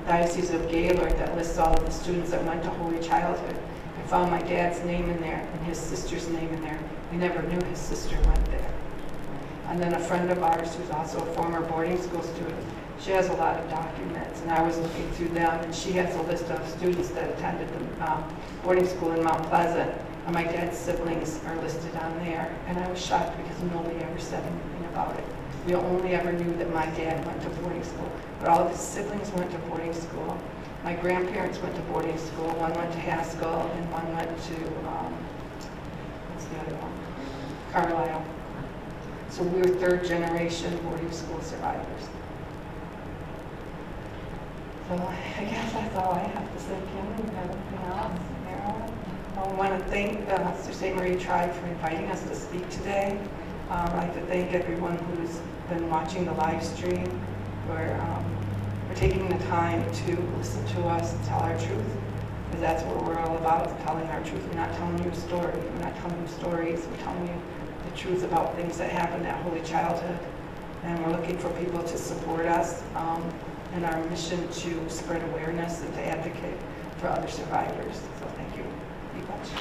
Diocese of Gaylord that lists all of the students that went to Holy Childhood. I found my dad's name in there and his sister's name in there. We never knew his sister went there. And then a friend of ours who's also a former boarding school student, she has a lot of documents, and I was looking through them, and she has a list of students that attended the boarding school in Mount Pleasant, and my dad's siblings are listed on there, and I was shocked because nobody ever said anything about it. We only ever knew that my dad went to boarding school, but all of his siblings went to boarding school. My grandparents went to boarding school. One went to Haskell, and one went to, what's the other one? Carlisle. So we were third generation boarding school survivors. So I guess that's all I have to say, Kim. You have anything else? Marilyn? I want to thank Sister St. Marie Tribe for inviting us to speak today. I'd like to thank everyone who's been watching the live stream. We're taking the time to listen to us and tell our truth, because that's what we're all about, telling our truth. We're not telling you a story. We're not telling you stories. We're telling you the truth about things that happened at Holy Childhood. And we're looking for people to support us in our mission to spread awareness and to advocate for other survivors. So thank you. Be blessed.